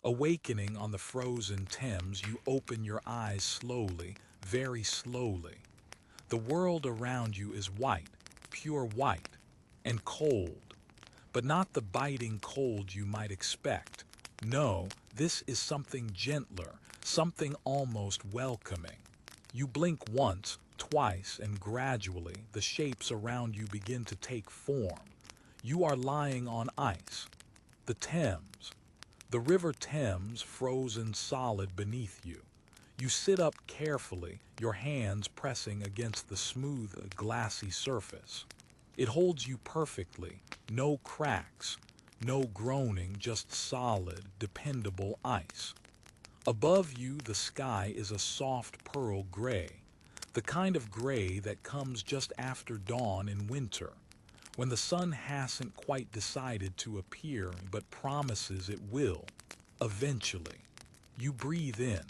Awakening on the frozen Thames, you open your eyes slowly, very slowly. The world around you is white, pure white, and cold, but not the biting cold you might expect. No, this is something gentler, something almost welcoming. You blink once, twice, and gradually the shapes around you begin to take form. You are lying on ice. The Thames. The River Thames frozen solid beneath you. You sit up carefully, your hands pressing against the smooth, glassy surface. It holds you perfectly, no cracks, no groaning, just solid, dependable ice. Above you, the sky is a soft pearl gray, the kind of gray that comes just after dawn in winter, when the sun hasn't quite decided to appear but promises it will, eventually. You breathe in.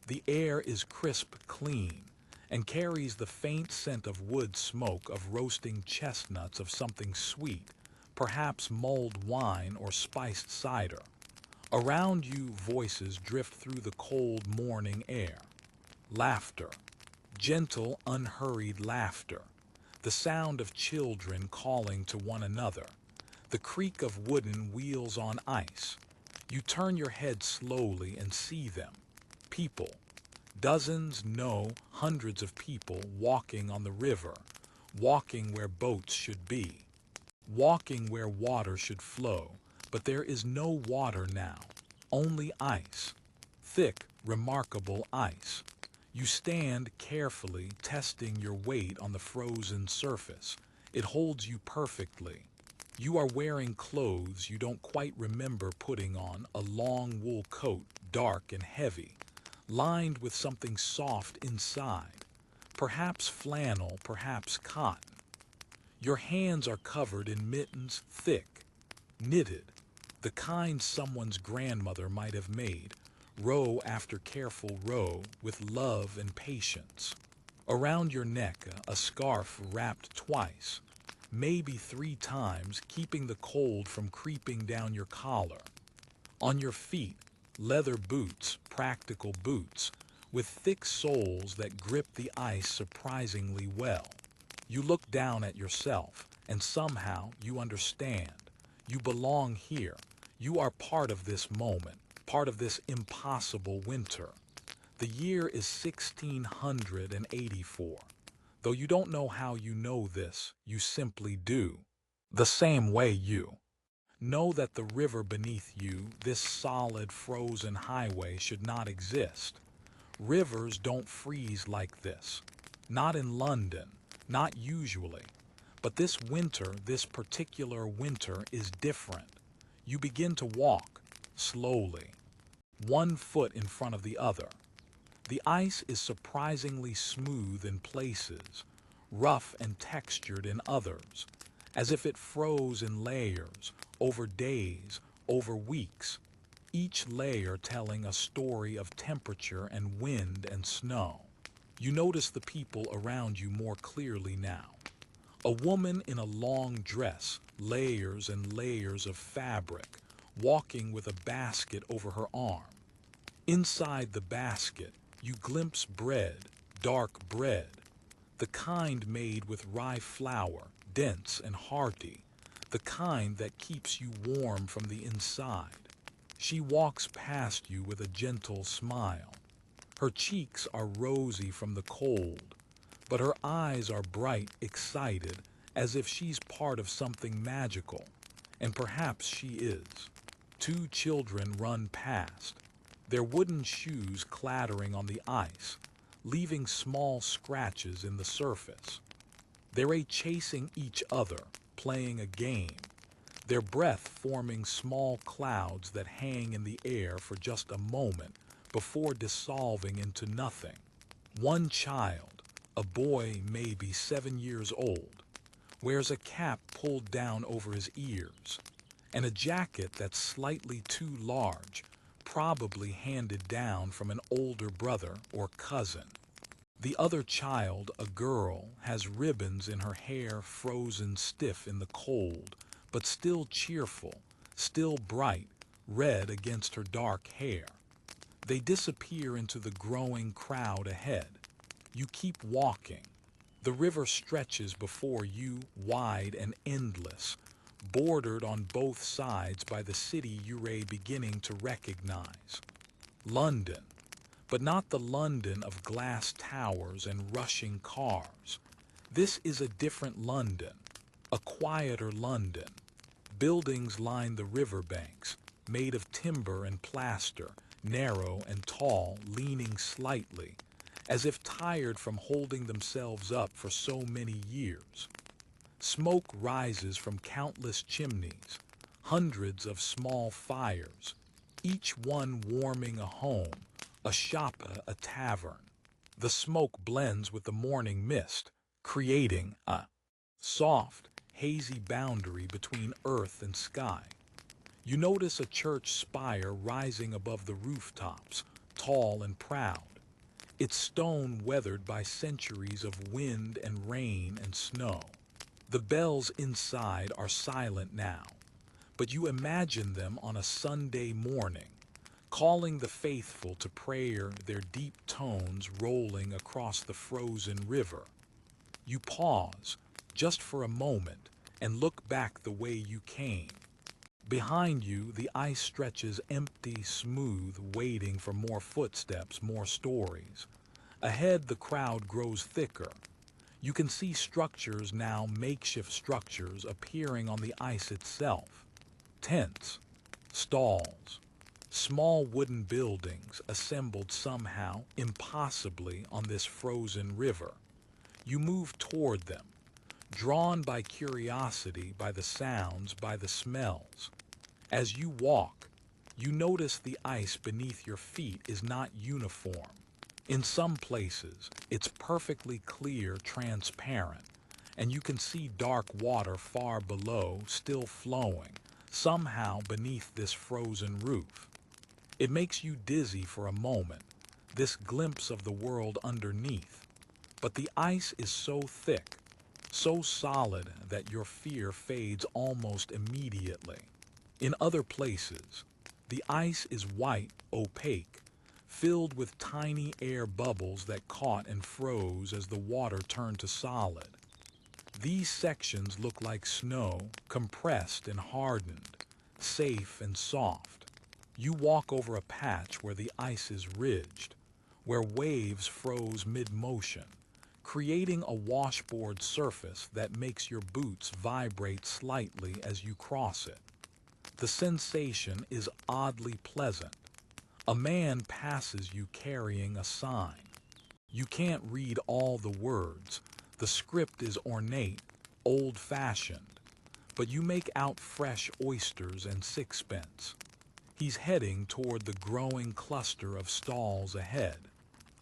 The air is crisp clean and carries the faint scent of wood smoke, of roasting chestnuts, of something sweet, perhaps mulled wine or spiced cider. Around you, voices drift through the cold morning air. Laughter, gentle, unhurried laughter, the sound of children calling to one another, the creak of wooden wheels on ice. You turn your head slowly and see them. People. Dozens, no, hundreds of people walking on the river, walking where boats should be, walking where water should flow, but there is no water now, only ice. Thick, remarkable ice. You stand carefully, testing your weight on the frozen surface. It holds you perfectly. You are wearing clothes you don't quite remember putting on, a long wool coat, dark and heavy, lined with something soft inside, perhaps flannel, perhaps cotton. Your hands are covered in mittens, thick, knitted, the kind someone's grandmother might have made, row after careful row, with love and patience. Around your neck, a scarf wrapped twice, maybe 3 times, keeping the cold from creeping down your collar. On your feet, leather boots, practical boots, with thick soles that grip the ice surprisingly well. You look down at yourself, and somehow you understand. You belong here. You are part of this moment, part of this impossible winter. The year is 1684. Though you don't know how you know this, you simply do. The same way you know that the river beneath you, this solid frozen highway, should not exist. Rivers don't freeze like this. Not in London, not usually. But this winter, this particular winter, is different. You begin to walk, slowly, one foot in front of the other. The ice is surprisingly smooth in places, rough and textured in others, as if it froze in layers, over days, over weeks, each layer telling a story of temperature and wind and snow. You notice the people around you more clearly now. A woman in a long dress, layers and layers of fabric, walking with a basket over her arm. Inside the basket, you glimpse bread, dark bread, the kind made with rye flour, dense and hearty, the kind that keeps you warm from the inside. She walks past you with a gentle smile. Her cheeks are rosy from the cold, but her eyes are bright, excited, as if she's part of something magical, and perhaps she is. 2 children run past, their wooden shoes clattering on the ice, leaving small scratches in the surface. They're chasing each other, playing a game, their breath forming small clouds that hang in the air for just a moment before dissolving into nothing. One child, a boy maybe 7 years old, wears a cap pulled down over his ears, and a jacket that's slightly too large, probably handed down from an older brother or cousin. The other child, a girl, has ribbons in her hair frozen stiff in the cold, but still cheerful, still bright, red against her dark hair. They disappear into the growing crowd ahead. You keep walking. The river stretches before you, wide and endless, bordered on both sides by the city you're beginning to recognize. London, but not the London of glass towers and rushing cars. This is a different London, a quieter London. Buildings line the riverbanks, made of timber and plaster, narrow and tall, leaning slightly, as if tired from holding themselves up for so many years. Smoke rises from countless chimneys, hundreds of small fires, each one warming a home, a shop, a tavern. The smoke blends with the morning mist, creating a soft, hazy boundary between earth and sky. You notice a church spire rising above the rooftops, tall and proud, its stone weathered by centuries of wind and rain and snow. The bells inside are silent now, but you imagine them on a Sunday morning, calling the faithful to prayer, their deep tones rolling across the frozen river. You pause, just for a moment, and look back the way you came. Behind you, the ice stretches empty, smooth, waiting for more footsteps, more stories. Ahead, the crowd grows thicker. You can see structures now, makeshift structures, appearing on the ice itself. Tents, stalls, small wooden buildings assembled somehow, impossibly, on this frozen river. You move toward them, drawn by curiosity, by the sounds, by the smells. As you walk, you notice the ice beneath your feet is not uniform. In some places, it's perfectly clear, transparent, and you can see dark water far below, still flowing, somehow beneath this frozen roof. It makes you dizzy for a moment, this glimpse of the world underneath. But the ice is so thick, so solid that your fear fades almost immediately. In other places, the ice is white, opaque, filled with tiny air bubbles that caught and froze as the water turned to solid. These sections look like snow, compressed and hardened, safe and soft. You walk over a patch where the ice is ridged, where waves froze mid-motion, creating a washboard surface that makes your boots vibrate slightly as you cross it. The sensation is oddly pleasant. A man passes you carrying a sign. You can't read all the words. The script is ornate, old-fashioned, but you make out fresh oysters and sixpence. He's heading toward the growing cluster of stalls ahead.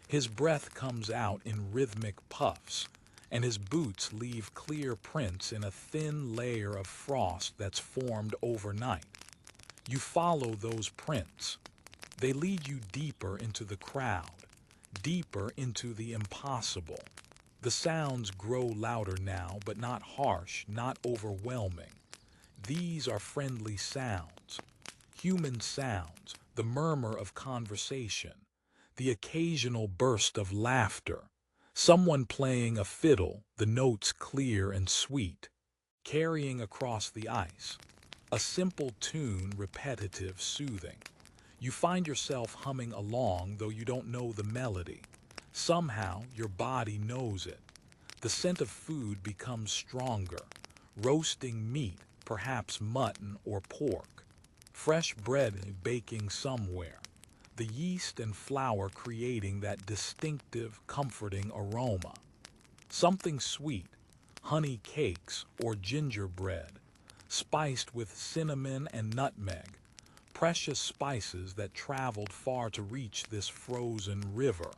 His breath comes out in rhythmic puffs, and his boots leave clear prints in a thin layer of frost that's formed overnight. You follow those prints. They lead you deeper into the crowd, deeper into the impossible. The sounds grow louder now, but not harsh, not overwhelming. These are friendly sounds, human sounds, the murmur of conversation, the occasional burst of laughter, someone playing a fiddle, the notes clear and sweet, carrying across the ice. A simple tune, repetitive, soothing. You find yourself humming along, though you don't know the melody. Somehow, your body knows it. The scent of food becomes stronger. Roasting meat, perhaps mutton or pork. Fresh bread baking somewhere. The yeast and flour creating that distinctive, comforting aroma. Something sweet, honey cakes or gingerbread, spiced with cinnamon and nutmeg, precious spices that traveled far to reach this frozen river.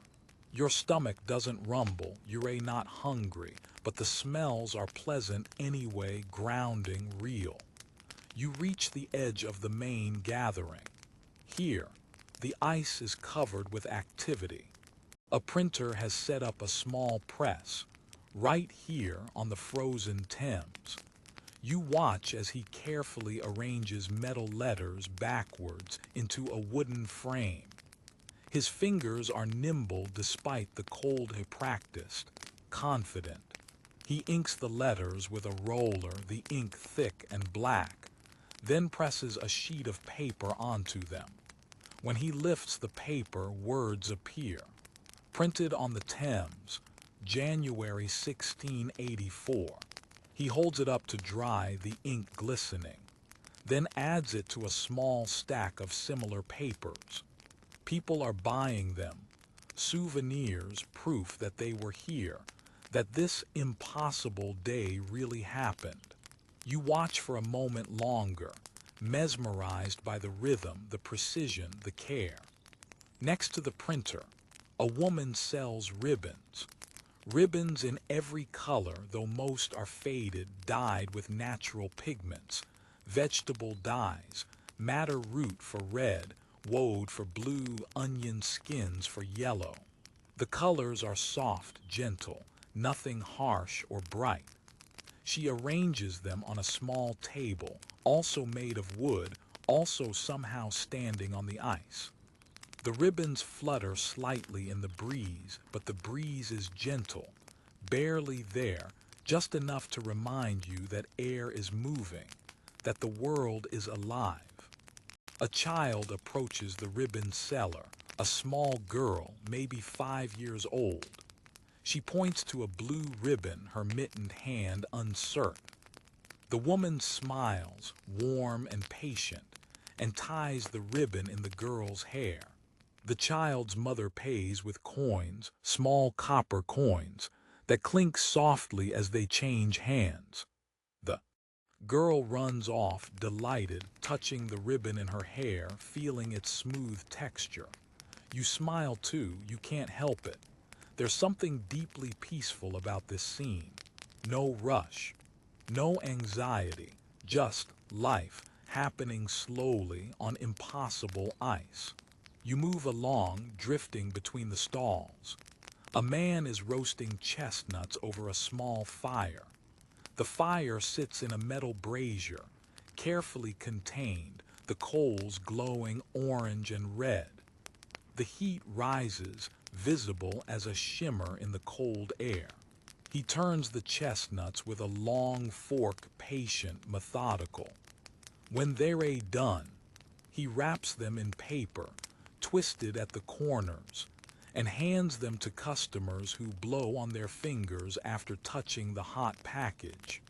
Your stomach doesn't rumble, you're not hungry, but the smells are pleasant anyway, grounding, real. You reach the edge of the main gathering. Here, the ice is covered with activity. A printer has set up a small press, right here on the frozen Thames. You watch as he carefully arranges metal letters backwards into a wooden frame. His fingers are nimble despite the cold he practiced, confident. He inks the letters with a roller, the ink thick and black, then presses a sheet of paper onto them. When he lifts the paper, words appear. Printed on the Thames, January 1684. He holds it up to dry, the ink glistening, then adds it to a small stack of similar papers. People are buying them. Souvenirs, proof that they were here, that this impossible day really happened. You watch for a moment longer, mesmerized by the rhythm, the precision, the care. Next to the printer, a woman sells ribbons. Ribbons in every color, though most are faded, dyed with natural pigments, vegetable dyes, madder root for red, woad for blue, onion skins for yellow. The colors are soft, gentle, nothing harsh or bright. She arranges them on a small table, also made of wood, also somehow standing on the ice. The ribbons flutter slightly in the breeze, but the breeze is gentle, barely there, just enough to remind you that air is moving, that the world is alive. A child approaches the ribbon seller, a small girl, maybe 5 years old. She points to a blue ribbon, her mittened hand uncertain. The woman smiles, warm and patient, and ties the ribbon in the girl's hair. The child's mother pays with coins, small copper coins, that clink softly as they change hands. The girl runs off, delighted, touching the ribbon in her hair, feeling its smooth texture. You smile too, you can't help it. There's something deeply peaceful about this scene. No rush, no anxiety, just life happening slowly on impossible ice. You move along, drifting between the stalls. A man is roasting chestnuts over a small fire. The fire sits in a metal brazier, carefully contained, the coals glowing orange and red. The heat rises, visible as a shimmer in the cold air. He turns the chestnuts with a long fork, patient, methodical. When they're done, he wraps them in paper, twisted at the corners, and hands them to customers who blow on their fingers after touching the hot package.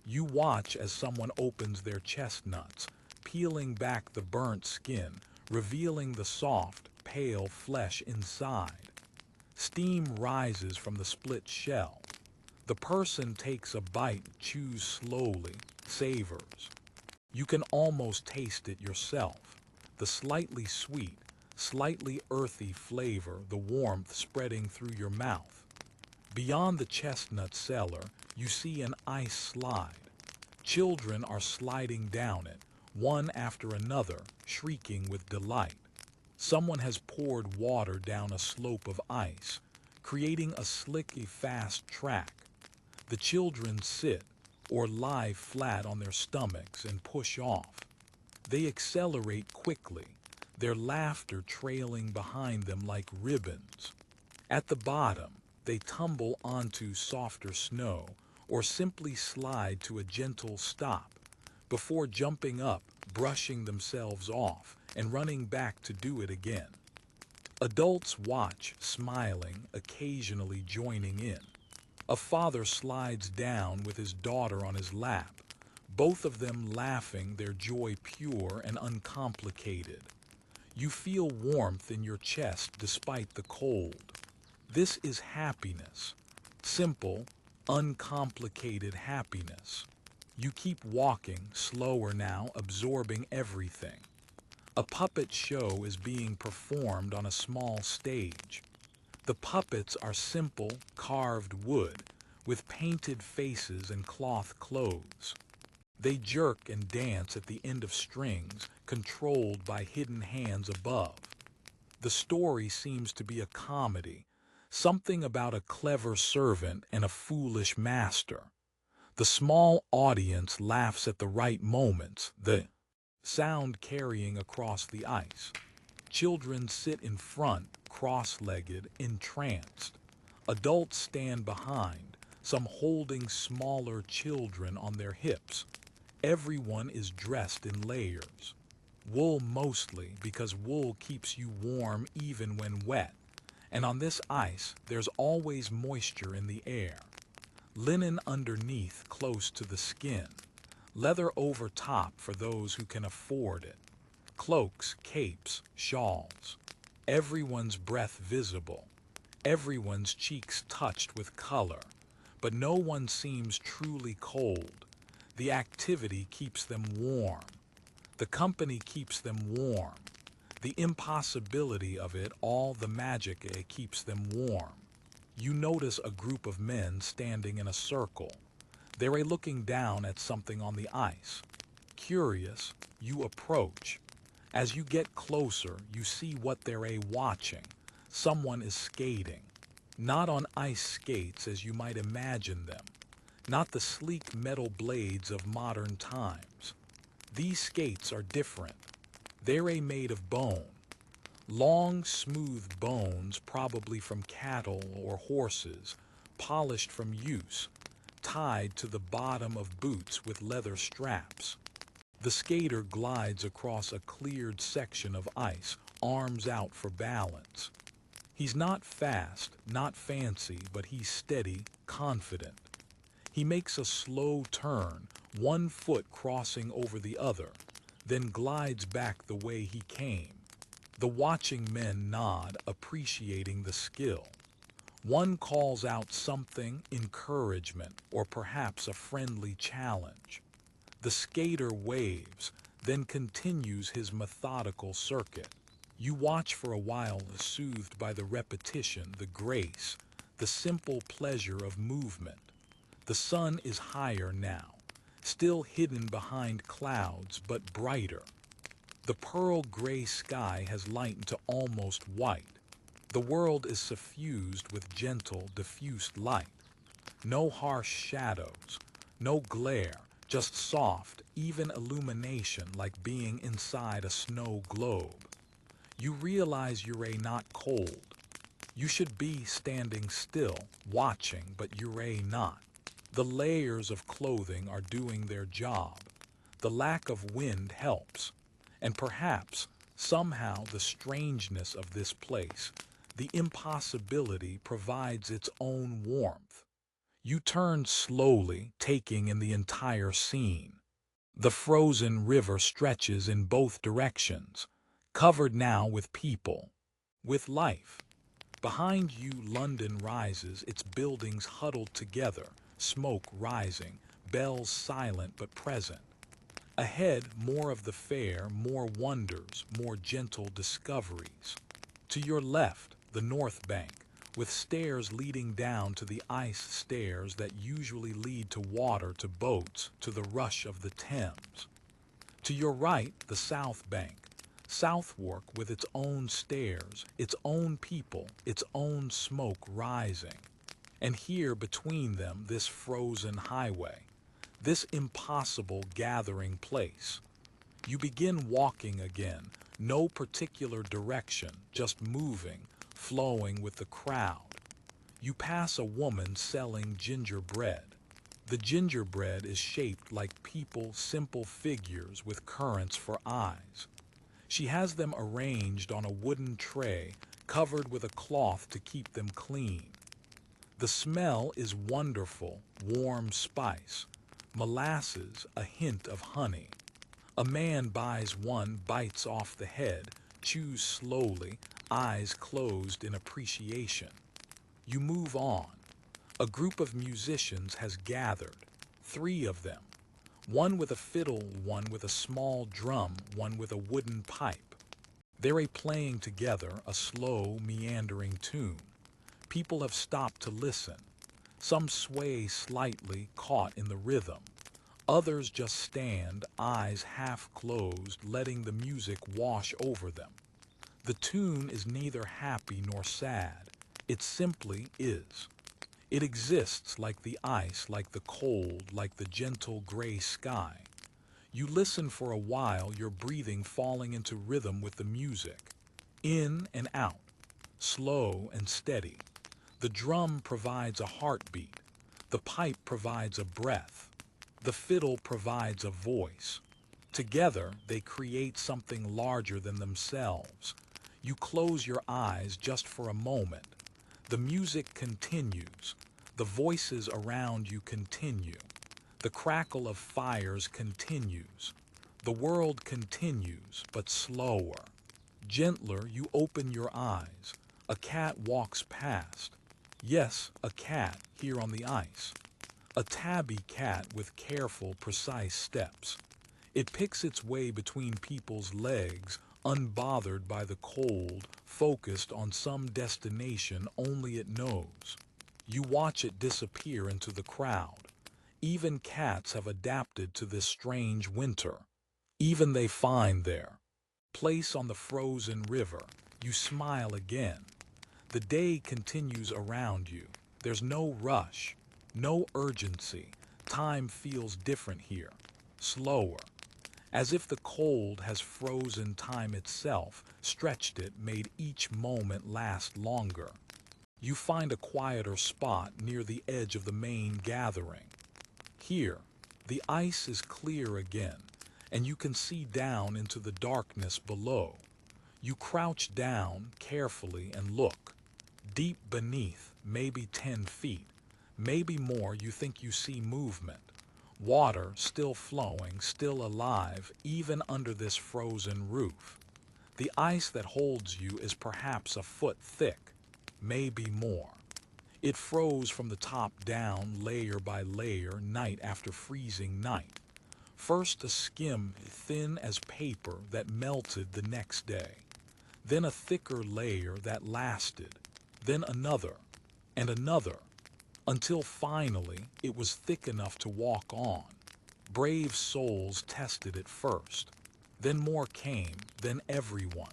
You watch as someone opens their chestnuts, peeling back the burnt skin, revealing the soft, pale flesh inside. Steam rises from the split shell. The person takes a bite, chews slowly, savors. You can almost taste it yourself. The slightly sweet, slightly earthy flavor, the warmth spreading through your mouth. Beyond the chestnut cellar, you see an ice slide. Children are sliding down it, one after another, shrieking with delight. Someone has poured water down a slope of ice, creating a slicky, fast track. The children sit or lie flat on their stomachs and push off. They accelerate quickly, their laughter trailing behind them like ribbons. At the bottom, they tumble onto softer snow or simply slide to a gentle stop before jumping up, brushing themselves off, and running back to do it again. Adults watch, smiling, occasionally joining in. A father slides down with his daughter on his lap, both of them laughing, their joy pure and uncomplicated. You feel warmth in your chest despite the cold. This is happiness. Simple, uncomplicated happiness. You keep walking, slower now, absorbing everything. A puppet show is being performed on a small stage. The puppets are simple, carved wood, with painted faces and cloth clothes. They jerk and dance at the end of strings, controlled by hidden hands above. The story seems to be a comedy, something about a clever servant and a foolish master. The small audience laughs at the right moments, the sound carrying across the ice. Children sit in front, cross-legged, entranced. Adults stand behind, some holding smaller children on their hips. Everyone is dressed in layers. Wool mostly, because wool keeps you warm even when wet. And on this ice, there's always moisture in the air. Linen underneath close to the skin. Leather over top for those who can afford it. Cloaks, capes, shawls. Everyone's breath visible. Everyone's cheeks touched with color. But no one seems truly cold. The activity keeps them warm. The company keeps them warm. The impossibility of it, all the magic, it keeps them warm. You notice a group of men standing in a circle. They're looking down at something on the ice. Curious, you approach. As you get closer, you see what they're watching. Someone is skating. Not on ice skates as you might imagine them. Not the sleek metal blades of modern times. These skates are different. They're made of bone. Long, smooth bones, probably from cattle or horses, polished from use, tied to the bottom of boots with leather straps. The skater glides across a cleared section of ice, arms out for balance. He's not fast, not fancy, but he's steady, confident. He makes a slow turn, one foot crossing over the other, then glides back the way he came. The watching men nod, appreciating the skill. One calls out something, encouragement, or perhaps a friendly challenge. The skater waves, then continues his methodical circuit. You watch for a while, soothed by the repetition, the grace, the simple pleasure of movement. The sun is higher now, still hidden behind clouds, but brighter. The pearl gray sky has lightened to almost white. The world is suffused with gentle, diffused light. No harsh shadows, no glare, just soft, even illumination, like being inside a snow globe. You realize you're not cold. You should be standing still, watching, but you're not. The layers of clothing are doing their job. The lack of wind helps. And perhaps, somehow, the strangeness of this place, the impossibility, provides its own warmth. You turn slowly, taking in the entire scene. The frozen river stretches in both directions, covered now with people, with life. Behind you, London rises, its buildings huddled together, smoke rising, bells silent but present. Ahead, more of the fair, more wonders, more gentle discoveries. To your left, the North Bank, with stairs leading down to the ice stairs that usually lead to water, to boats, to the rush of the Thames. To your right, the South Bank, Southwark with its own stairs, its own people, its own smoke rising. And here between them, this frozen highway. This impossible gathering place. You begin walking again, no particular direction, just moving, flowing with the crowd. You pass a woman selling gingerbread. The gingerbread is shaped like people, simple figures with currants for eyes. She has them arranged on a wooden tray, covered with a cloth to keep them clean. The smell is wonderful, warm spice. Molasses, a hint of honey. A man buys one, bites off the head, chews slowly, eyes closed in appreciation. You move on. A group of musicians has gathered, 3 of them. One with a fiddle, one with a small drum, one with a wooden pipe. They're playing together a slow, meandering tune. People have stopped to listen. Some sway slightly, caught in the rhythm. Others just stand, eyes half closed, letting the music wash over them. The tune is neither happy nor sad. It simply is. It exists like the ice, like the cold, like the gentle gray sky. You listen for a while, your breathing falling into rhythm with the music. In and out, slow and steady. The drum provides a heartbeat. The pipe provides a breath. The fiddle provides a voice. Together, they create something larger than themselves. You close your eyes just for a moment. The music continues. The voices around you continue. The crackle of fires continues. The world continues, but slower. Gentler, you open your eyes. A cat walks past. Yes, a cat here on the ice. A tabby cat with careful, precise steps. It picks its way between people's legs, unbothered by the cold, focused on some destination only it knows. You watch it disappear into the crowd. Even cats have adapted to this strange winter. Even they find their place on the frozen river. You smile again. The day continues around you. There's no rush, no urgency. Time feels different here, slower, as if the cold has frozen time itself, stretched it, made each moment last longer. You find a quieter spot near the edge of the main gathering. Here, the ice is clear again, and you can see down into the darkness below. You crouch down carefully and look. Deep beneath, maybe 10 feet, maybe more, you think you see movement. Water still flowing, still alive, even under this frozen roof. The ice that holds you is perhaps a foot thick, maybe more. It froze from the top down, layer by layer, night after freezing night. First a skim, thin as paper, that melted the next day. Then a thicker layer that lasted. Then another, and another, until finally it was thick enough to walk on. Brave souls tested it first. Then more came, then everyone.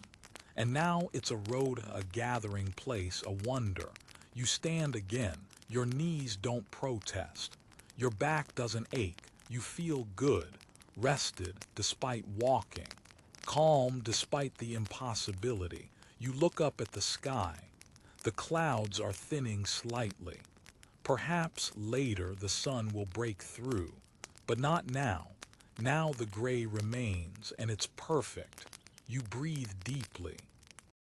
And now it's a road, a gathering place, a wonder. You stand again. Your knees don't protest. Your back doesn't ache. You feel good, rested despite walking, calm despite the impossibility. You look up at the sky. The clouds are thinning slightly. Perhaps later the sun will break through, but not now. Now the gray remains, and it's perfect. You breathe deeply.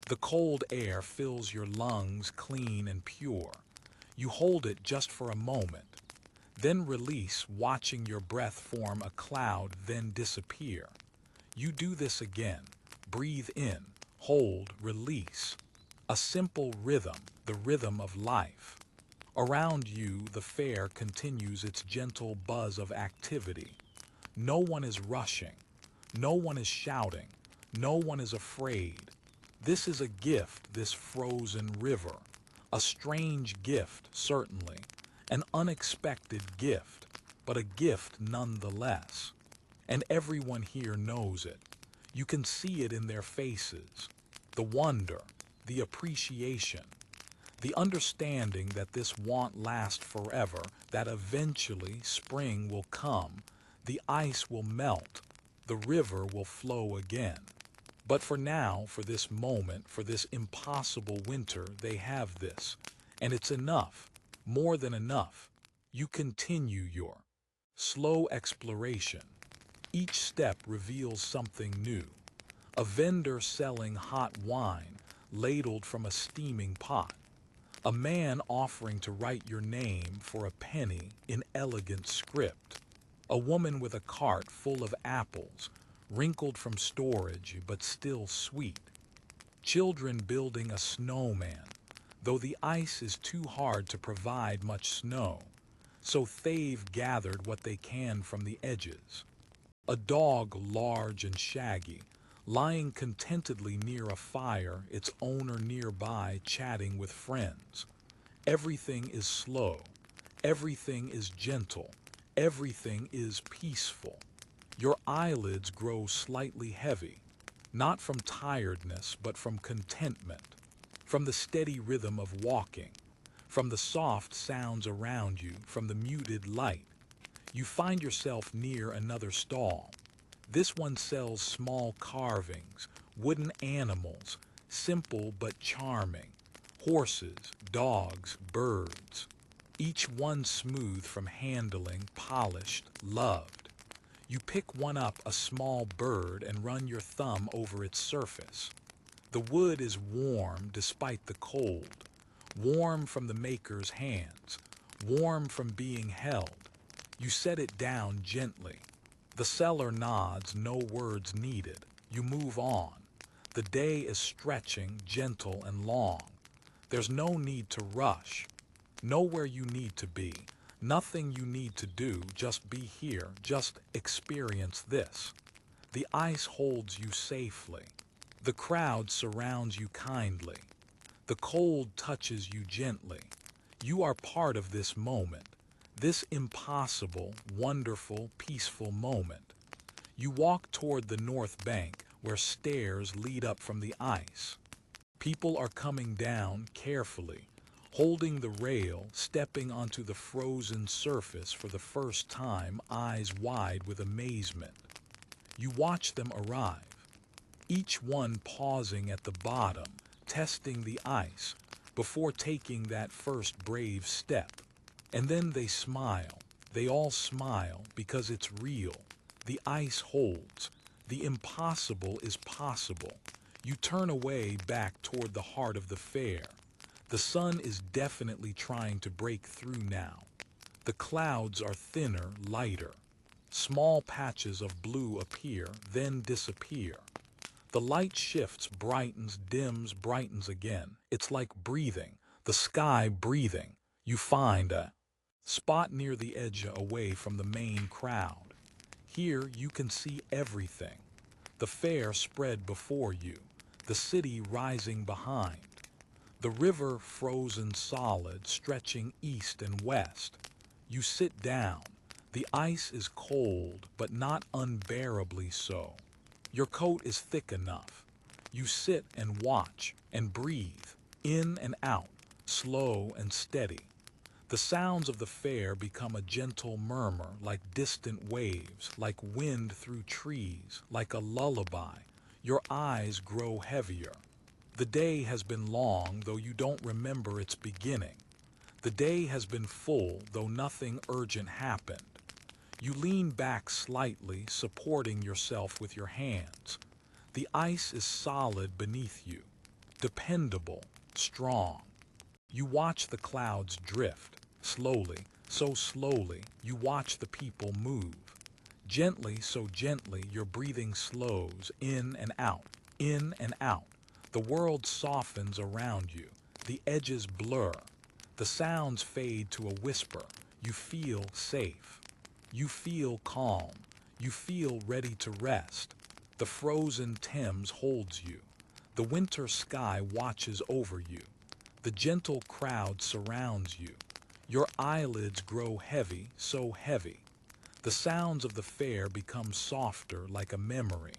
The cold air fills your lungs clean and pure. You hold it just for a moment, then release, watching your breath form a cloud, then disappear. You do this again. Breathe in, hold, release. A simple rhythm, the rhythm of life. Around you, the fair continues its gentle buzz of activity. No one is rushing. No one is shouting. No one is afraid. This is a gift, this frozen river. A strange gift, certainly. An unexpected gift, but a gift nonetheless. And everyone here knows it. You can see it in their faces. The wonder, the appreciation, the understanding that this won't last forever, that eventually spring will come, the ice will melt, the river will flow again. But for now, for this moment, for this impossible winter, they have this. And it's enough, more than enough. You continue your slow exploration. Each step reveals something new. A vendor selling hot wine, ladled from a steaming pot. A man offering to write your name for a penny in elegant script. A woman with a cart full of apples, wrinkled from storage but still sweet. Children building a snowman, though the ice is too hard to provide much snow, so they've gathered what they can from the edges. A dog large and shaggy, lying contentedly near a fire, its owner nearby chatting with friends. Everything is slow, everything is gentle, everything is peaceful. Your eyelids grow slightly heavy, not from tiredness but from contentment, from the steady rhythm of walking, from the soft sounds around you, from the muted light. You find yourself near another stall. This one sells small carvings, wooden animals, simple but charming. Horses, dogs, birds. Each one smooth from handling, polished, loved. You pick one up, a small bird, and run your thumb over its surface. The wood is warm despite the cold. Warm from the maker's hands. Warm from being held. You set it down gently. The seller nods, no words needed. You move on. The day is stretching, gentle and long. There's no need to rush. Know where you need to be. Nothing you need to do, just be here, just experience this. The ice holds you safely. The crowd surrounds you kindly. The cold touches you gently. You are part of this moment, this impossible, wonderful, peaceful moment. You walk toward the north bank where stairs lead up from the ice. People are coming down carefully, holding the rail, stepping onto the frozen surface for the first time, eyes wide with amazement. You watch them arrive, each one pausing at the bottom, testing the ice, before taking that first brave step. And then they smile. They all smile because it's real. The ice holds. The impossible is possible. You turn away back toward the heart of the fair. The sun is definitely trying to break through now. The clouds are thinner, lighter. Small patches of blue appear, then disappear. The light shifts, brightens, dims, brightens again. It's like breathing, the sky breathing. You find a spot near the edge away from the main crowd. Here you can see everything. The fair spread before you, the city rising behind. The river frozen solid, stretching east and west. You sit down. The ice is cold, but not unbearably so. Your coat is thick enough. You sit and watch and breathe, in and out, slow and steady. The sounds of the fair become a gentle murmur, like distant waves, like wind through trees, like a lullaby. Your eyes grow heavier. The day has been long, though you don't remember its beginning. The day has been full, though nothing urgent happened. You lean back slightly, supporting yourself with your hands. The ice is solid beneath you, dependable, strong. You watch the clouds drift, slowly, so slowly. You watch the people move. Gently, so gently, your breathing slows, in and out, in and out. The world softens around you. The edges blur. The sounds fade to a whisper. You feel safe. You feel calm. You feel ready to rest. The frozen Thames holds you. The winter sky watches over you. The gentle crowd surrounds you. Your eyelids grow heavy, so heavy. The sounds of the fair become softer, like a memory.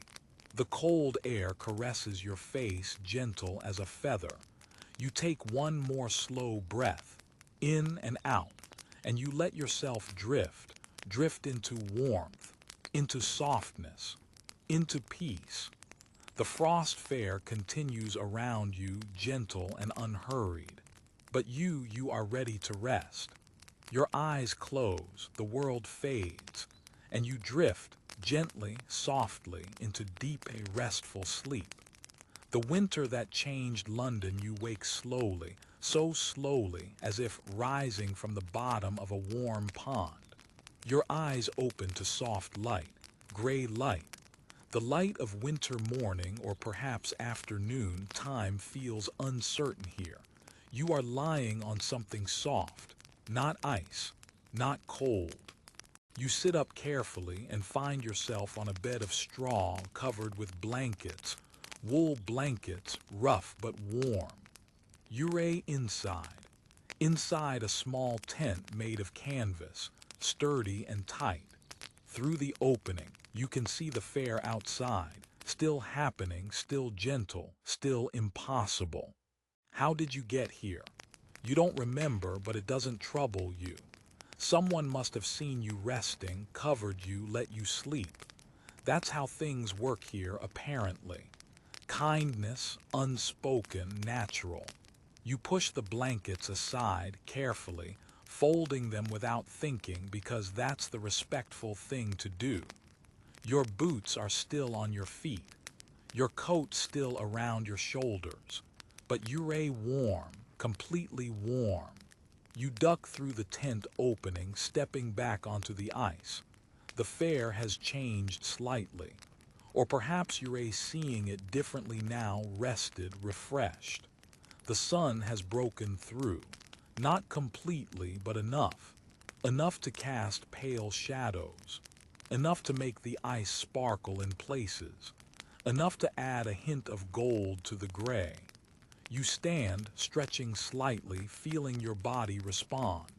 The cold air caresses your face, gentle as a feather. You take one more slow breath, in and out, and you let yourself drift into warmth, into softness, into peace. The frost fair continues around you, gentle and unhurried. But you are ready to rest. Your eyes close, the world fades, and you drift gently, softly, into deep, a restful sleep. The winter that changed London, you wake slowly, so slowly as if rising from the bottom of a warm pond. Your eyes open to soft light, gray light. The light of winter morning or perhaps afternoon. Time feels uncertain here. You are lying on something soft, not ice, not cold. You sit up carefully and find yourself on a bed of straw covered with blankets, wool blankets, rough but warm. You're inside. Inside a small tent made of canvas, sturdy and tight. Through the opening, you can see the fair outside, still happening, still gentle, still impossible. How did you get here? You don't remember, but it doesn't trouble you. Someone must have seen you resting, covered you, let you sleep. That's how things work here, apparently. Kindness, unspoken, natural. You push the blankets aside carefully, folding them without thinking because that's the respectful thing to do. Your boots are still on your feet, your coat still around your shoulders, but you're warm, completely warm. You duck through the tent opening, stepping back onto the ice. The fare has changed slightly. Or perhaps you're seeing it differently now, rested, refreshed. The sun has broken through. Not completely, but enough. Enough to cast pale shadows. Enough to make the ice sparkle in places. Enough to add a hint of gold to the gray. You stand, stretching slightly, feeling your body respond.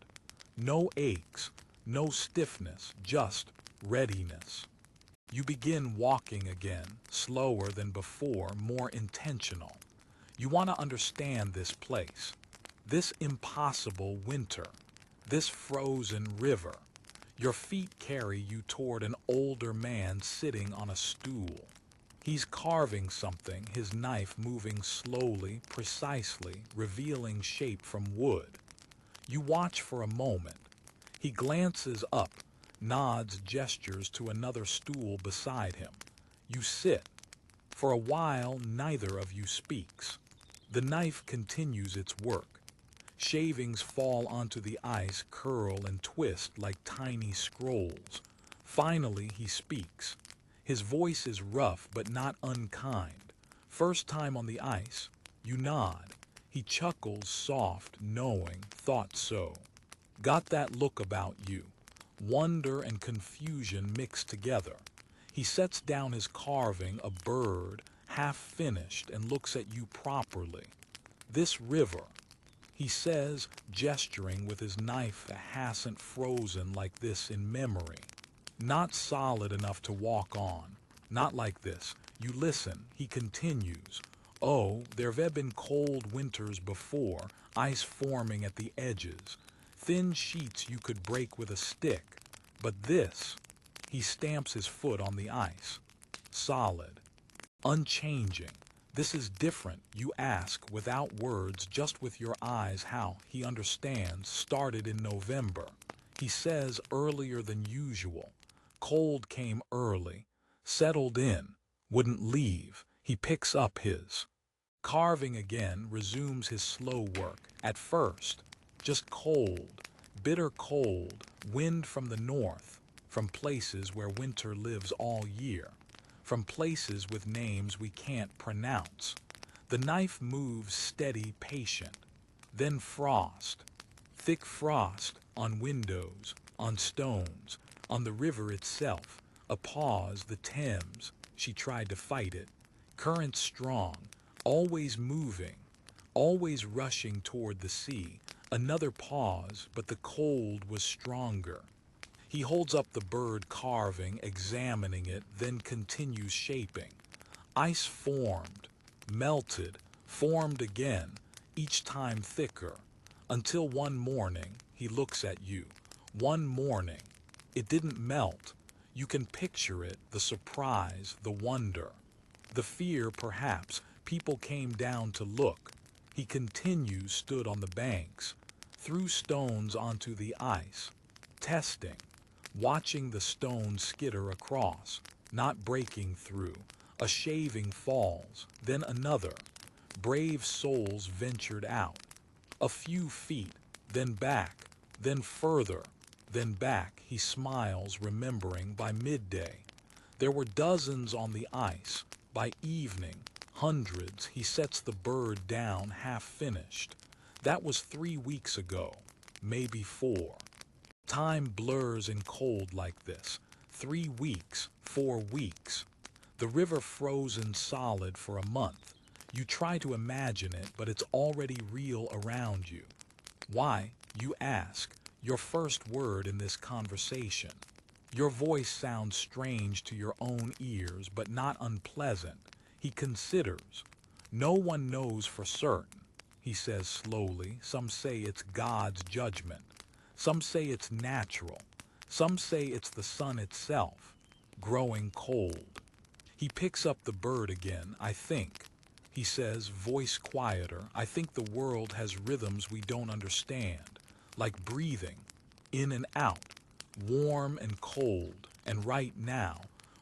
No aches, no stiffness, just readiness. You begin walking again, slower than before, more intentional. You want to understand this place, this impossible winter, this frozen river. Your feet carry you toward an older man sitting on a stool. He's carving something, his knife moving slowly, precisely, revealing shape from wood. You watch for a moment. He glances up, nods, gestures to another stool beside him. You sit. For a while, neither of you speaks. The knife continues its work. Shavings fall onto the ice, curl and twist like tiny scrolls. Finally, he speaks. His voice is rough but not unkind. First time on the ice, you nod. He chuckles, soft, knowing, thought so. Got that look about you. Wonder and confusion mixed together. He sets down his carving, a bird, half finished, and looks at you properly. This river, he says, gesturing with his knife, hasn't frozen like this in memory. Not solid enough to walk on. Not like this. You listen, he continues. Oh, there've been cold winters before, ice forming at the edges. Thin sheets you could break with a stick. But this, he stamps his foot on the ice. Solid. Unchanging. This is different, you ask, without words, just with your eyes. How? He understands. Started in November. He says earlier than usual. Cold came early. Settled in. Wouldn't leave. He picks up his carving again, resumes his slow work. At first, just cold. Bitter cold. Wind from the north. From places where winter lives all year. From places with names we can't pronounce. The knife moves steady, patient. Then frost. Thick frost on windows, on stones, on the river itself. A pause, the Thames. She tried to fight it. Current strong, always moving, always rushing toward the sea. Another pause, but the cold was stronger. He holds up the bird carving, examining it, then continues shaping. Ice formed, melted, formed again, each time thicker, until one morning he looks at you. One morning. It didn't melt. You can picture it, the surprise, the wonder. The fear, perhaps. People came down to look. He continues, stood on the banks, threw stones onto the ice, testing. Watching the stones skitter across, not breaking through. A shaving falls, then another. Brave souls ventured out. A few feet, then back, then further, then back. He smiles, remembering. By midday, there were dozens on the ice. By evening, hundreds. He sets the bird down, half finished. That was 3 weeks ago, maybe 4. Time blurs in cold like this. 3 weeks, 4 weeks. The river frozen solid for a month. You try to imagine it, but it's already real around you. Why, you ask, your first word in this conversation. Your voice sounds strange to your own ears, but not unpleasant. He considers. No one knows for certain. he says slowly. Some say it's God's judgment. Some say it's natural. Some say it's the sun itself, growing cold. He picks up the bird again. I think, he says, voice quieter, I think the world has rhythms we don't understand, like breathing, in and out, warm and cold, and right now,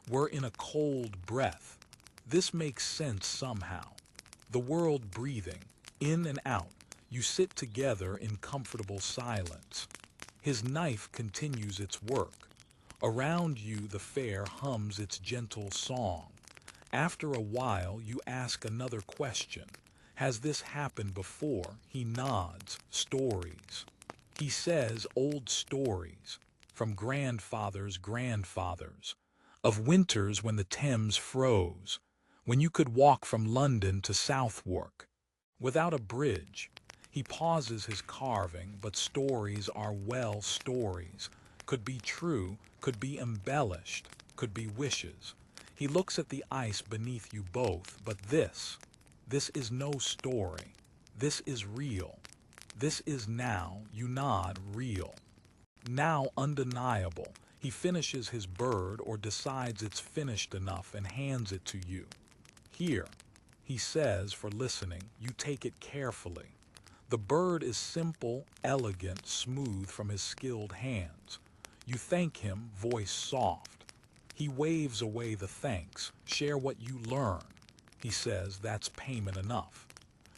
we're in a cold breath. This makes sense somehow. The world breathing, in and out. You sit together in comfortable silence. His knife continues its work. Around you the fair hums its gentle song. After a while you ask another question. Has this happened before? He nods. Stories. He says old stories, from grandfathers' grandfathers, of winters when the Thames froze, when you could walk from London to Southwark without a bridge. He pauses his carving, but stories are well stories. Could be true, could be embellished, could be wishes. He looks at the ice beneath you both, but this is no story. This is real. This is now, you nod, real. Now undeniable. He finishes his bird or decides it's finished enough and hands it to you. Here, he says for listening, you take it carefully. The bird is simple, elegant, smooth from his skilled hands. You thank him, voice soft. He waves away the thanks. Share what you learn. He says that's payment enough.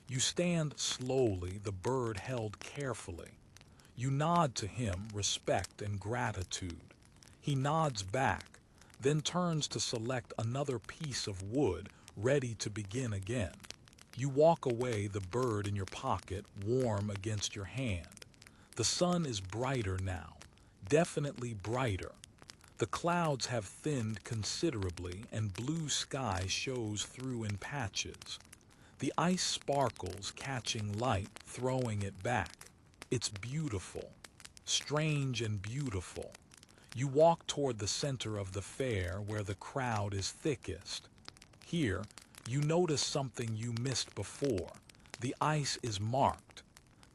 You stand slowly, the bird held carefully. You nod to him, respect and gratitude. He nods back, then turns to select another piece of wood, ready to begin again. You walk away, the bird in your pocket, warm against your hand. The sun is brighter now, definitely brighter. The clouds have thinned considerably and blue sky shows through in patches. The ice sparkles, catching light, throwing it back. It's beautiful, strange and beautiful. You walk toward the center of the fair where the crowd is thickest. Here, you notice something you missed before. The ice is marked,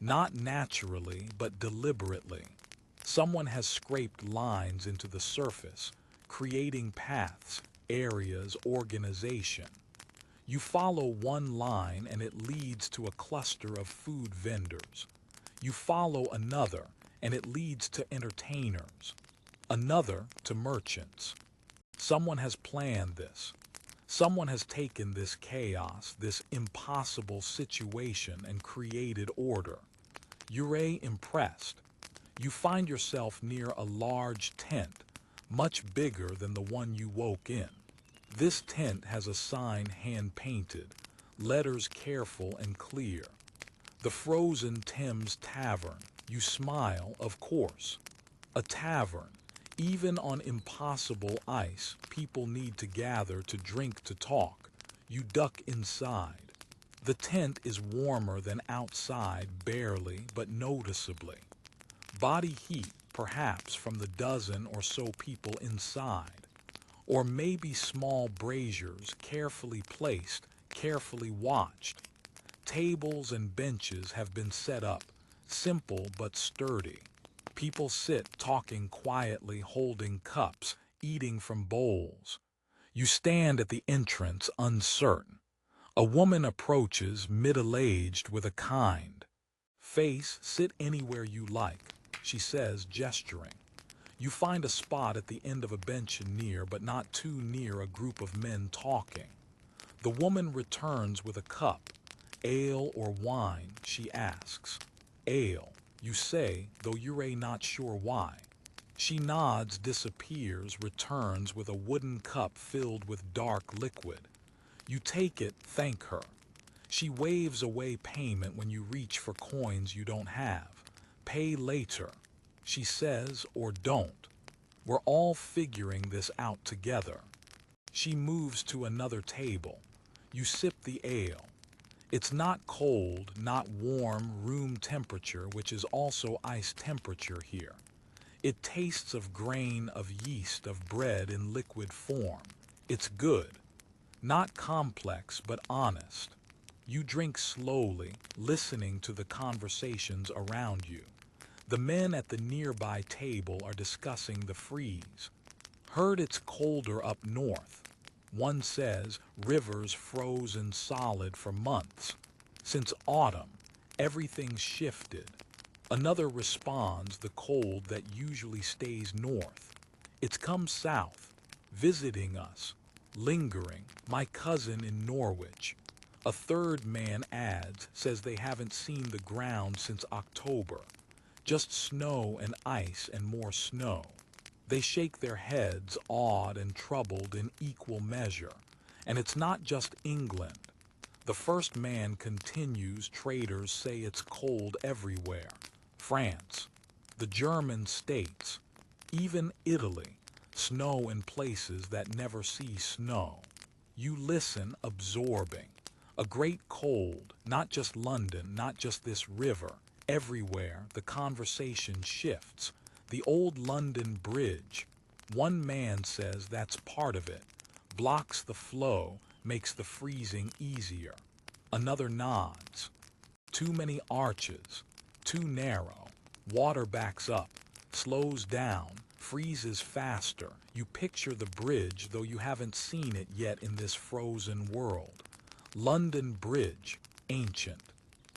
not naturally but deliberately. Someone has scraped lines into the surface, creating paths, areas, organization. You follow one line and it leads to a cluster of food vendors. You follow another and it leads to entertainers. Another to merchants. Someone has planned this. Someone has taken this chaos, this impossible situation, and created order. You're impressed. You find yourself near a large tent, much bigger than the one you woke in. This tent has a sign hand-painted, letters careful and clear. The Frozen Thames Tavern. You smile, of course. A tavern. Even on impossible ice, people need to gather to drink, to talk. You duck inside. The tent is warmer than outside, barely, but noticeably. Body heat, perhaps, from the dozen or so people inside. Or maybe small braziers, carefully placed, carefully watched. Tables and benches have been set up, simple but sturdy. People sit talking quietly, holding cups, eating from bowls. You stand at the entrance, uncertain. A woman approaches, middle-aged, with a kind face. Sit anywhere you like, she says, gesturing. You find a spot at the end of a bench near, but not too near, a group of men talking. The woman returns with a cup. Ale or wine, she asks. Ale, you say, though you're not sure why. She nods, disappears, returns with a wooden cup filled with dark liquid. You take it, thank her. She waves away payment when you reach for coins you don't have. Pay later, she says, or don't. We're all figuring this out together. She moves to another table. You sip the ale. It's not cold, not warm, room temperature, which is also ice temperature here. It tastes of grain, of yeast, of bread in liquid form. It's good. Not complex, but honest. You drink slowly, listening to the conversations around you. The men at the nearby table are discussing the freeze. Heard it's colder up north. One says rivers frozen solid for months. Since autumn, everything's shifted. Another responds the cold that usually stays north. It's come south, visiting us, lingering, my cousin in Norwich. A third man adds, says they haven't seen the ground since October. Just snow and ice and more snow. They shake their heads, awed and troubled in equal measure. And it's not just England. The first man continues, traders say it's cold everywhere. France, the German states, even Italy, snow in places that never see snow. You listen, absorbing. A great cold, not just London, not just this river. Everywhere, the conversation shifts. The old London Bridge. One man says that's part of it. Blocks the flow, makes the freezing easier. Another nods. Too many arches. Too narrow. Water backs up. Slows down. Freezes faster. You picture the bridge, though you haven't seen it yet in this frozen world. London Bridge. Ancient.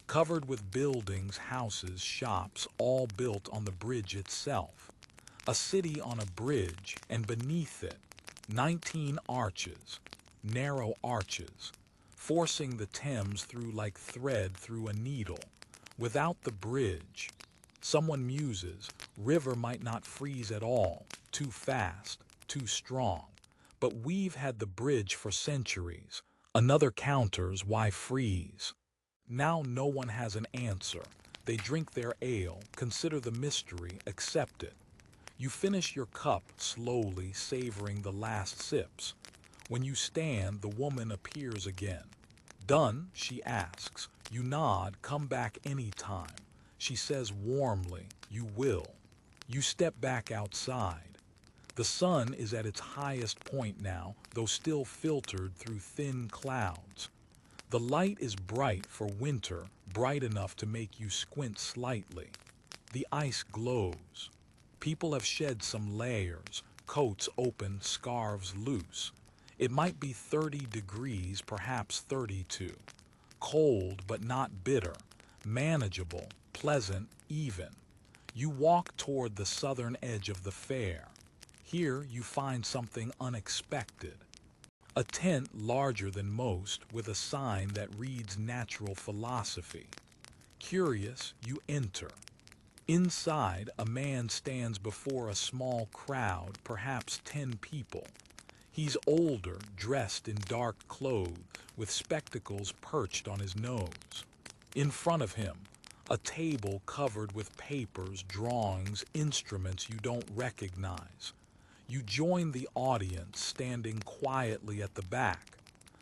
Covered with buildings, houses, shops, all built on the bridge itself. A city on a bridge, and beneath it, 19 arches, narrow arches, forcing the Thames through like thread through a needle. Without the bridge, someone muses, river might not freeze at all, too fast, too strong. But we've had the bridge for centuries. Another counters, why freeze? Now no one has an answer. They drink their ale, consider the mystery, accept it. You finish your cup slowly, savoring the last sips. When you stand, the woman appears again. Done, she asks. You nod, come back any time. She says warmly, you will. You step back outside. The sun is at its highest point now, though still filtered through thin clouds. The light is bright for winter, bright enough to make you squint slightly. The ice glows. People have shed some layers, coats open, scarves loose. It might be 30 degrees, perhaps 32. Cold but not bitter, manageable, pleasant, even. You walk toward the southern edge of the fair. Here you find something unexpected. A tent larger than most with a sign that reads natural philosophy. Curious, you enter. Inside, a man stands before a small crowd, perhaps 10 people. He's older, dressed in dark clothes, with spectacles perched on his nose. In front of him, a table covered with papers, drawings, instruments you don't recognize. You join the audience, standing quietly at the back.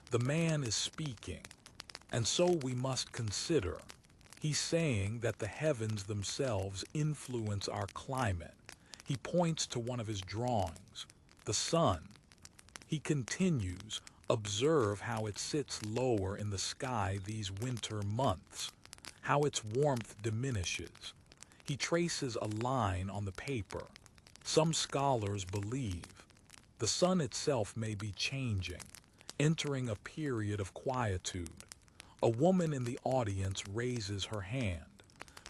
The man is speaking, and so we must consider. He's saying that the heavens themselves influence our climate. He points to one of his drawings, the sun. He continues, observe how it sits lower in the sky these winter months, how its warmth diminishes. He traces a line on the paper. Some scholars believe the sun itself may be changing, entering a period of quietude. A woman in the audience raises her hand.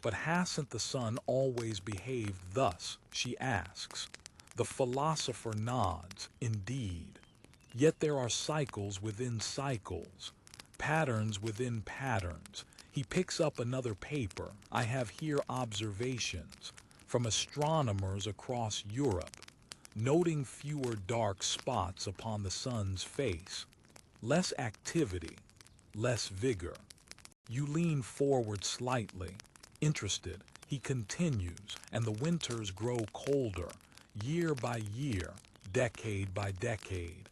But hasn't the sun always behaved thus? She asks. The philosopher nods, indeed. Yet there are cycles within cycles, patterns within patterns. He picks up another paper. I have here observations from astronomers across Europe, noting fewer dark spots upon the sun's face, less activity, less vigor. You lean forward slightly, interested. He continues, and the winters grow colder, year by year, decade by decade,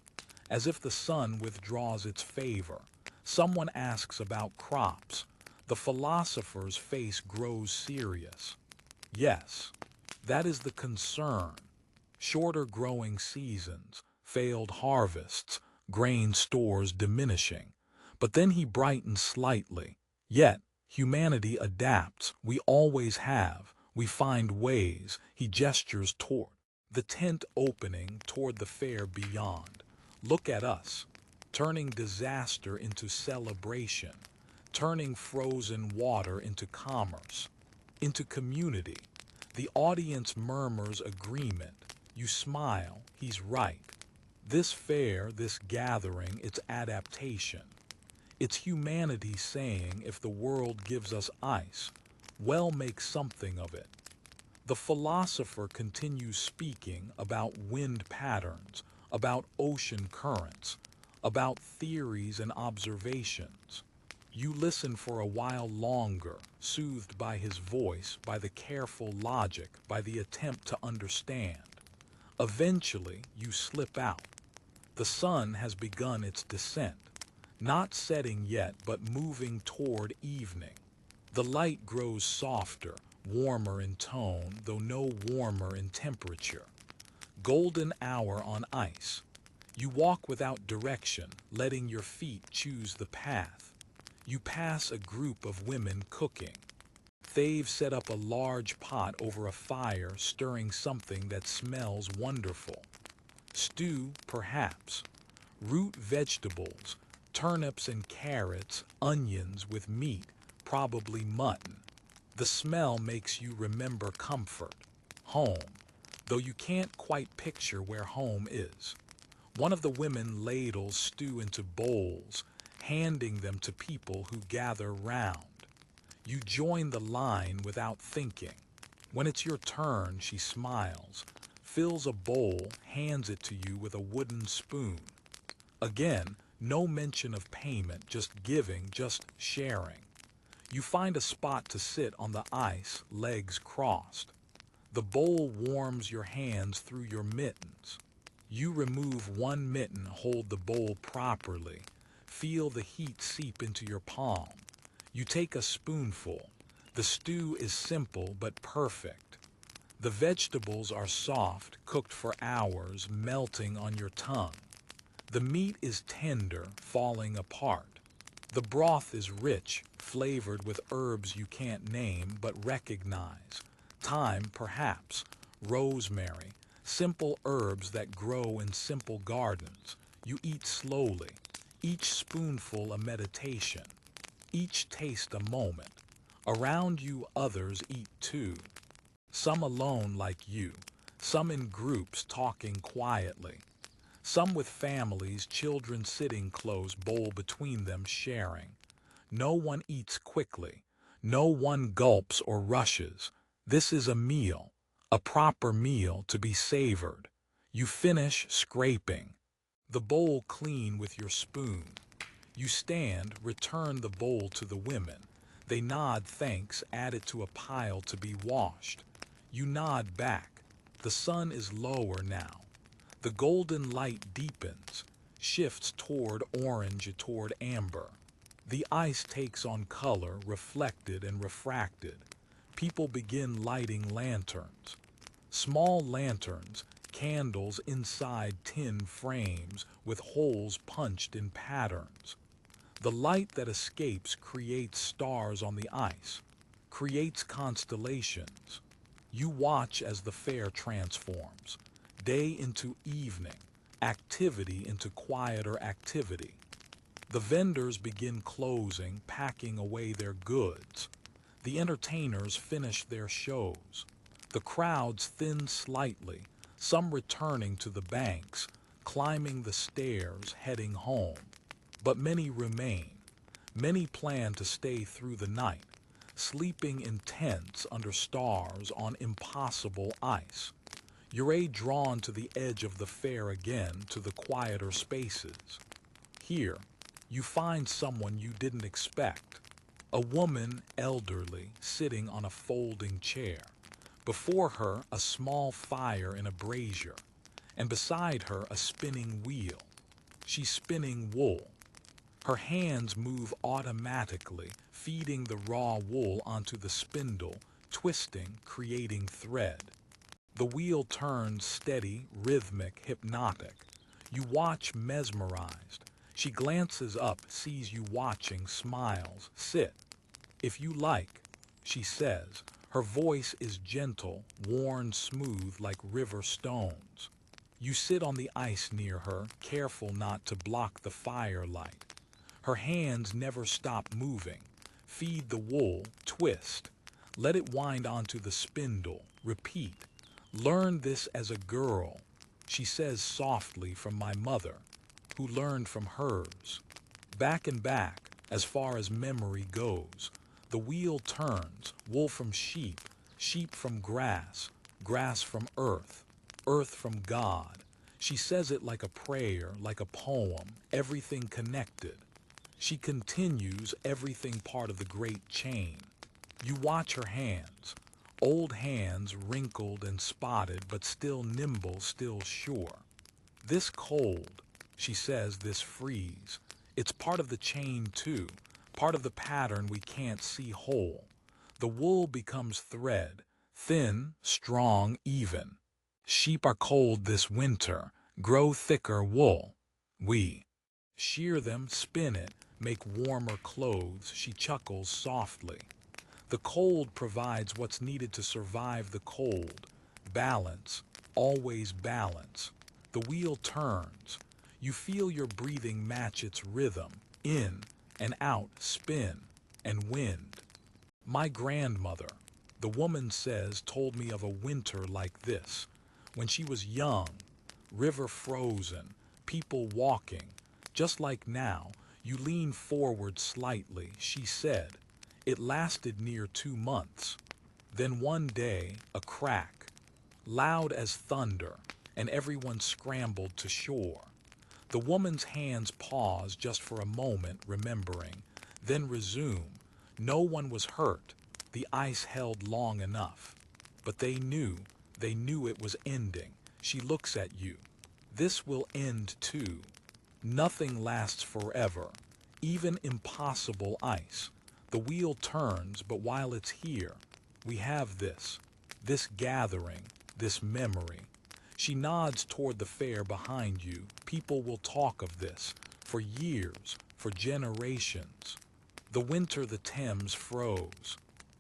as if the sun withdraws its favor. Someone asks about crops. The philosopher's face grows serious. Yes, that is the concern. Shorter growing seasons, failed harvests, grain stores diminishing. But then he brightens slightly. Yet, humanity adapts. We always have. We find ways. He gestures toward the tent opening toward the fair beyond. Look at us, turning disaster into celebration, turning frozen water into commerce, into community. The audience murmurs agreement. You smile. He's right. This fair, this gathering, it's adaptation. It's humanity saying, if the world gives us ice, well, make something of it. The philosopher continues speaking about wind patterns, about ocean currents, about theories and observations. You listen for a while longer, soothed by his voice, by the careful logic, by the attempt to understand. Eventually, you slip out. The sun has begun its descent, not setting yet, but moving toward evening. The light grows softer, warmer in tone, though no warmer in temperature. Golden hour on ice. You walk without direction, letting your feet choose the path. You pass a group of women cooking. They've set up a large pot over a fire, stirring something that smells wonderful. Stew, perhaps. Root vegetables, turnips and carrots, onions with meat, probably mutton. The smell makes you remember comfort, home, though you can't quite picture where home is. One of the women ladles stew into bowls, handing them to people who gather round. You join the line without thinking. When it's your turn, she smiles, fills a bowl, hands it to you with a wooden spoon. Again, no mention of payment, just giving, just sharing. You find a spot to sit on the ice, legs crossed. The bowl warms your hands through your mittens. You remove one mitten, hold the bowl properly, feel the heat seep into your palm. You take a spoonful. The stew is simple but perfect. The vegetables are soft, cooked for hours, melting on your tongue. The meat is tender, falling apart. The broth is rich, flavored with herbs you can't name but recognize. Thyme, perhaps, rosemary, simple herbs that grow in simple gardens. You eat slowly, each spoonful a meditation, each taste a moment. Around you others eat too. Some alone like you, some in groups talking quietly. Some with families, children sitting close, bowl between them sharing. No one eats quickly. No one gulps or rushes. This is a meal, a proper meal to be savored. You finish scraping the bowl clean with your spoon. You stand, return the bowl to the women. They nod thanks, add it to a pile to be washed. You nod back. The sun is lower now. The golden light deepens, shifts toward orange, toward amber. The ice takes on color, reflected and refracted. People begin lighting lanterns. Small lanterns, candles inside tin frames with holes punched in patterns. The light that escapes creates stars on the ice, creates constellations. You watch as the fair transforms. Day into evening, activity into quieter activity. The vendors begin closing, packing away their goods. The entertainers finish their shows. The crowds thin slightly, some returning to the banks, climbing the stairs, heading home. But many remain. Many plan to stay through the night, sleeping in tents under stars on impossible ice. You're drawn to the edge of the fair again, to the quieter spaces. Here, you find someone you didn't expect. A woman, elderly, sitting on a folding chair. Before her, a small fire in a brazier, and beside her, a spinning wheel. She's spinning wool. Her hands move automatically, feeding the raw wool onto the spindle, twisting, creating thread. The wheel turns steady, rhythmic, hypnotic. You watch mesmerized. She glances up, sees you watching, smiles. Sit. If you like, she says. Her voice is gentle, worn smooth like river stones. You sit on the ice near her, careful not to block the firelight. Her hands never stop moving. Feed the wool, twist. Let it wind onto the spindle. Repeat. Learn this as a girl, she says softly, from my mother, who learned from hers. Back and back, as far as memory goes, the wheel turns, wool from sheep, sheep from grass, grass from earth, earth from God. She says it like a prayer, like a poem, everything connected. She continues, everything part of the great chain. You watch her hands, old hands wrinkled and spotted, but still nimble, still sure. This cold, she says, this freeze, it's part of the chain too, part of the pattern we can't see whole. The wool becomes thread, thin, strong, even. Sheep are cold this winter, grow thicker wool. We shear them, spin it, make warmer clothes. She chuckles softly. The cold provides what's needed to survive the cold. Balance, always balance. The wheel turns. You feel your breathing match its rhythm. In and out, spin and wind. My grandmother, the woman says, told me of a winter like this. When she was young, river frozen, people walking. Just like now, you lean forward slightly, she said. It lasted near 2 months. Then one day, a crack, loud as thunder, and everyone scrambled to shore. The woman's hands pause just for a moment, remembering, then resume. No one was hurt. The ice held long enough. But they knew it was ending. She looks at you. This will end too. Nothing lasts forever, even impossible ice. The wheel turns, but while it's here, we have this gathering, this memory. She nods toward the fair behind you. People will talk of this for years, for generations. The winter the Thames froze.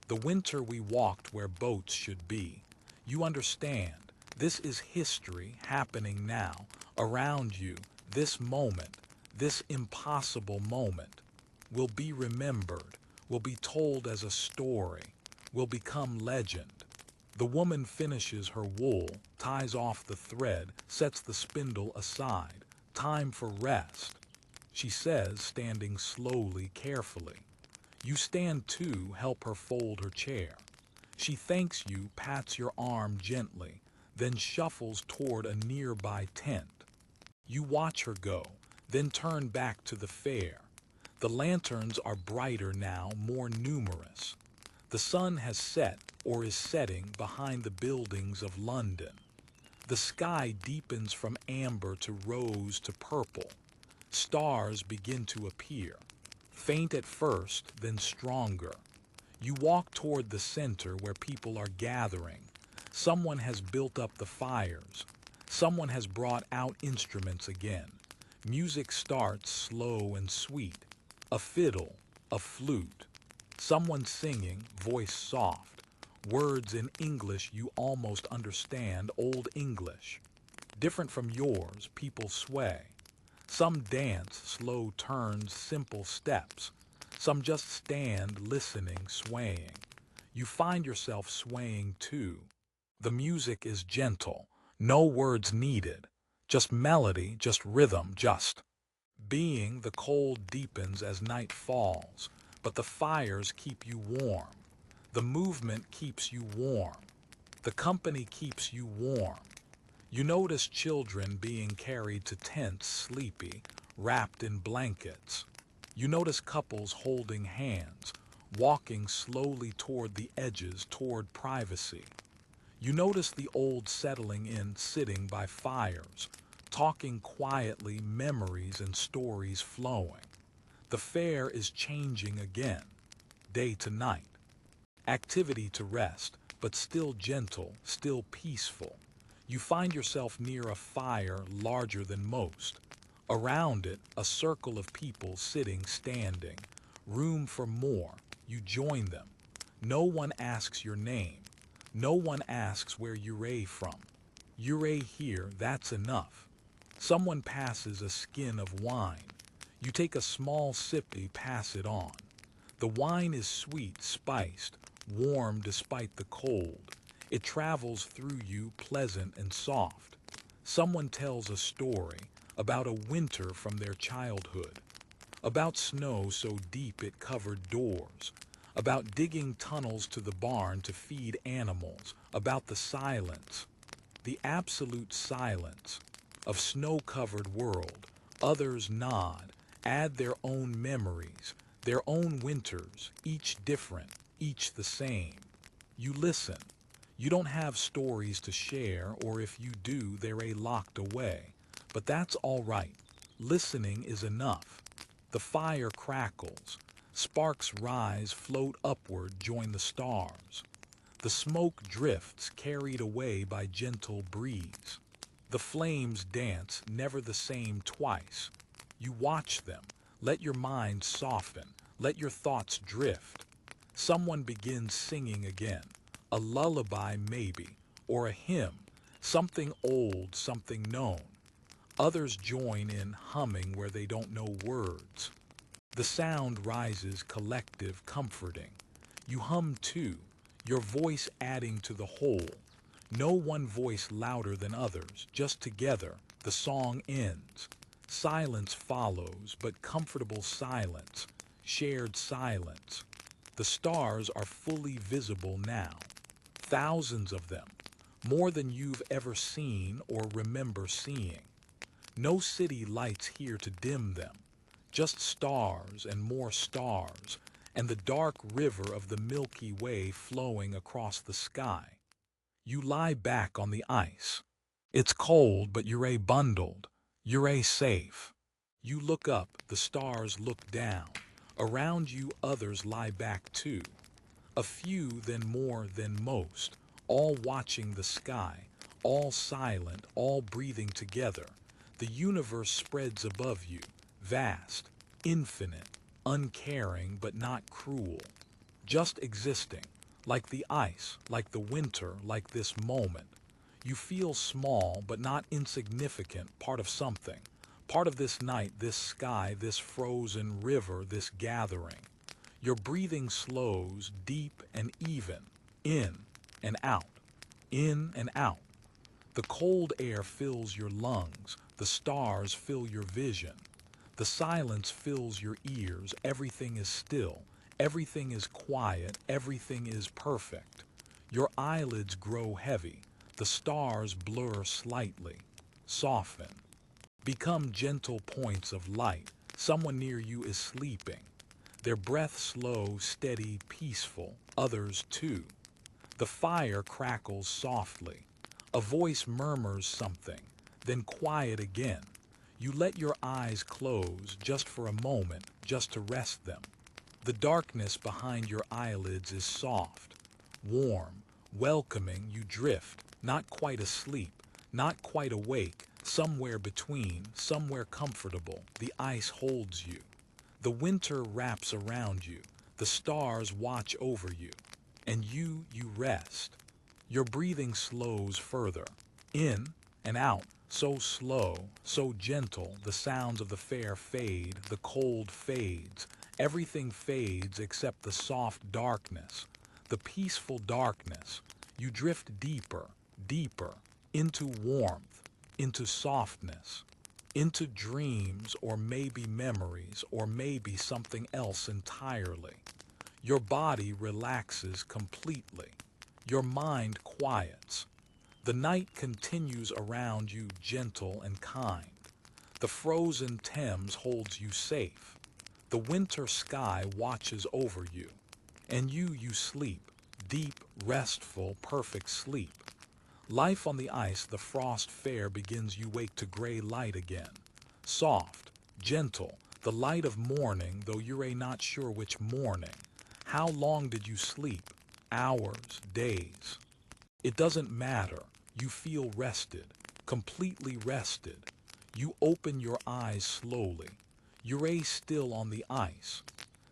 The winter we walked where boats should be. You understand, this is history happening now, around you. This moment, this impossible moment, will be remembered, will be told as a story, will become legend. The woman finishes her wool, ties off the thread, sets the spindle aside. Time for rest, she says, standing slowly, carefully. You stand too, help her fold her chair. She thanks you, pats your arm gently, then shuffles toward a nearby tent. You watch her go, then turn back to the fair. The lanterns are brighter now, more numerous. The sun has set, or is setting, behind the buildings of London. The sky deepens from amber to rose to purple. Stars begin to appear, faint at first, then stronger. You walk toward the center where people are gathering. Someone has built up the fires. Someone has brought out instruments again. Music starts slow and sweet. A fiddle, a flute. Someone singing, voice soft. Words in English you almost understand, Old English. Different from yours, people sway. Some dance, slow turns, simple steps. Some just stand, listening, swaying. You find yourself swaying too. The music is gentle, no words needed. Just melody, just rhythm, just being. The cold deepens as night falls, but the fires keep you warm. The movement keeps you warm. The company keeps you warm. You notice children being carried to tents, sleepy, wrapped in blankets. You notice couples holding hands, walking slowly toward the edges, toward privacy. You notice the old settling in, sitting by fires, talking quietly, memories and stories flowing. The fair is changing again, day to night. Activity to rest, but still gentle, still peaceful. You find yourself near a fire larger than most. Around it, a circle of people sitting, standing. Room for more. You join them. No one asks your name. No one asks where you're from. You're here, that's enough. Someone passes a skin of wine. You take a small sip, you pass it on. The wine is sweet, spiced, warm despite the cold. It travels through you, pleasant and soft. Someone tells a story about a winter from their childhood, about snow so deep it covered doors, about digging tunnels to the barn to feed animals, about the silence, the absolute silence of snow-covered world. Others nod, add their own memories, their own winters, each different, each the same. You listen. You don't have stories to share, or if you do, they're locked away. But that's all right. Listening is enough. The fire crackles. Sparks rise, float upward, join the stars. The smoke drifts, carried away by gentle breeze. The flames dance, never the same twice. You watch them. Let your mind soften. Let your thoughts drift. Someone begins singing again. A lullaby maybe, or a hymn. Something old, something known. Others join in, humming where they don't know words. The sound rises, collective, comforting. You hum too, your voice adding to the whole. No one voice louder than others, just together. The song ends. Silence follows, but comfortable silence, shared silence. The stars are fully visible now. Thousands of them, more than you've ever seen or remember seeing. No city lights here to dim them, just stars and more stars, and the dark river of the Milky Way flowing across the sky. You lie back on the ice. It's cold, but you're bundled. You're safe. You look up, the stars look down. Around you others lie back too. A few, then more than most, all watching the sky, all silent, all breathing together. The universe spreads above you, vast, infinite, uncaring but not cruel, just existing, like the ice, like the winter, like this moment. You feel small but not insignificant, part of something, part of this night, this sky, this frozen river, this gathering. Your breathing slows, deep and even, in and out, in and out. The cold air fills your lungs, the stars fill your vision. The silence fills your ears, everything is still, everything is quiet, everything is perfect. Your eyelids grow heavy, the stars blur slightly, soften, become gentle points of light. Someone near you is sleeping. Their breath slow, steady, peaceful, others too. The fire crackles softly. A voice murmurs something, then quiet again. You let your eyes close just for a moment, just to rest them. The darkness behind your eyelids is soft, warm, welcoming. You drift, not quite asleep, not quite awake, somewhere between, somewhere comfortable. The ice holds you. The winter wraps around you. The stars watch over you. And you rest. Your breathing slows further, in and out, so slow, so gentle. The sounds of the fair fade, the cold fades. Everything fades except the soft darkness, the peaceful darkness. You drift deeper, deeper, into warmth, into softness, into dreams, or maybe memories, or maybe something else entirely. Your body relaxes completely. Your mind quiets. The night continues around you, gentle and kind. The frozen Thames holds you safe. The winter sky watches over you. And you sleep, deep, restful, perfect sleep. Life on the ice, the frost fair begins. You wake to gray light again. Soft, gentle, the light of morning, though you're not sure which morning. How long did you sleep? Hours, days. It doesn't matter. You feel rested, completely rested. You open your eyes slowly. You're still on the ice,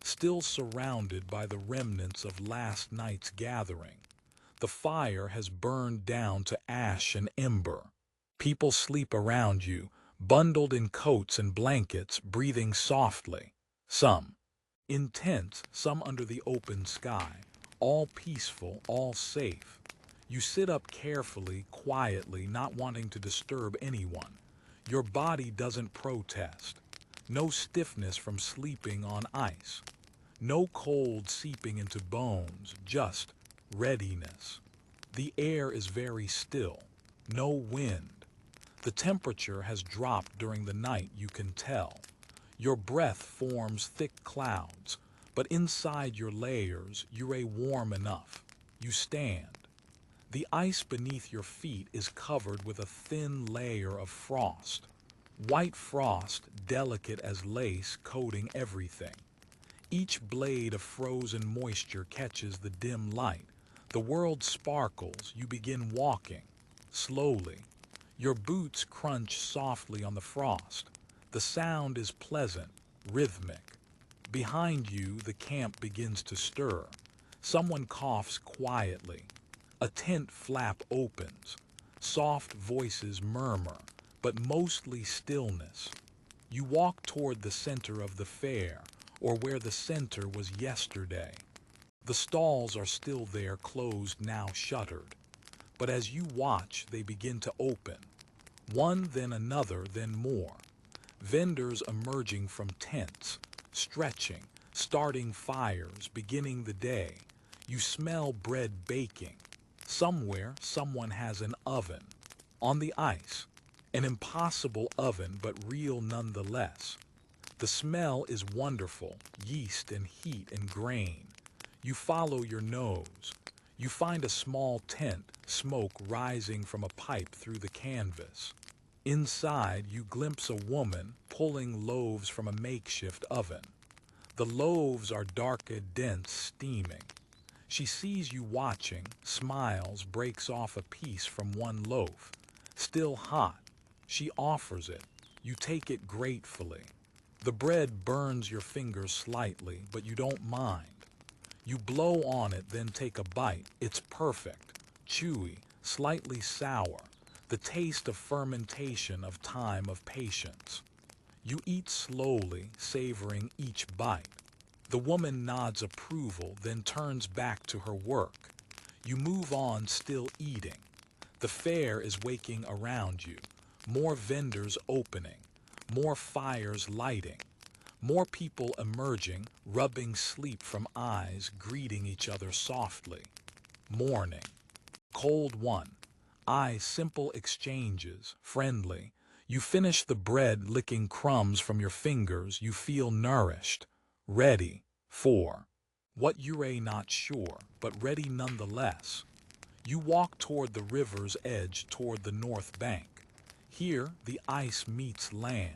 still surrounded by the remnants of last night's gathering. The fire has burned down to ash and ember. People sleep around you, bundled in coats and blankets, breathing softly. Some intense, some under the open sky, all peaceful, all safe. You sit up carefully, quietly, not wanting to disturb anyone. Your body doesn't protest. No stiffness from sleeping on ice. No cold seeping into bones, just readiness. The air is very still. No wind. The temperature has dropped during the night, you can tell. Your breath forms thick clouds, but inside your layers, you're warm enough. You stand. The ice beneath your feet is covered with a thin layer of frost. White frost, delicate as lace, coating everything. Each blade of frozen moisture catches the dim light. The world sparkles. You begin walking. Slowly. Your boots crunch softly on the frost. The sound is pleasant, rhythmic. Behind you, the camp begins to stir. Someone coughs quietly. A tent flap opens. Soft voices murmur, but mostly stillness. You walk toward the center of the fair, or where the center was yesterday. The stalls are still there, closed, now shuttered. But as you watch, they begin to open. One, then another, then more. Vendors emerging from tents, stretching, starting fires, beginning the day. You smell bread baking. Somewhere, someone has an oven. On the ice. An impossible oven, but real nonetheless. The smell is wonderful, yeast and heat and grain. You follow your nose. You find a small tent, smoke rising from a pipe through the canvas. Inside, you glimpse a woman pulling loaves from a makeshift oven. The loaves are dark and dense, steaming. She sees you watching, smiles, breaks off a piece from one loaf. Still hot. She offers it. You take it gratefully. The bread burns your fingers slightly, but you don't mind. You blow on it, then take a bite. It's perfect. Chewy, slightly sour. The taste of fermentation, of time, of patience. You eat slowly, savoring each bite. The woman nods approval, then turns back to her work. You move on, still eating. The fair is waking around you. More vendors opening. More fires lighting. More people emerging, rubbing sleep from eyes, greeting each other softly. Morning. Cold one. Eyes, simple exchanges, friendly. You finish the bread, licking crumbs from your fingers. You feel nourished, ready for what you're not sure, but ready nonetheless. You walk toward the river's edge, toward the north bank. Here, the ice meets land.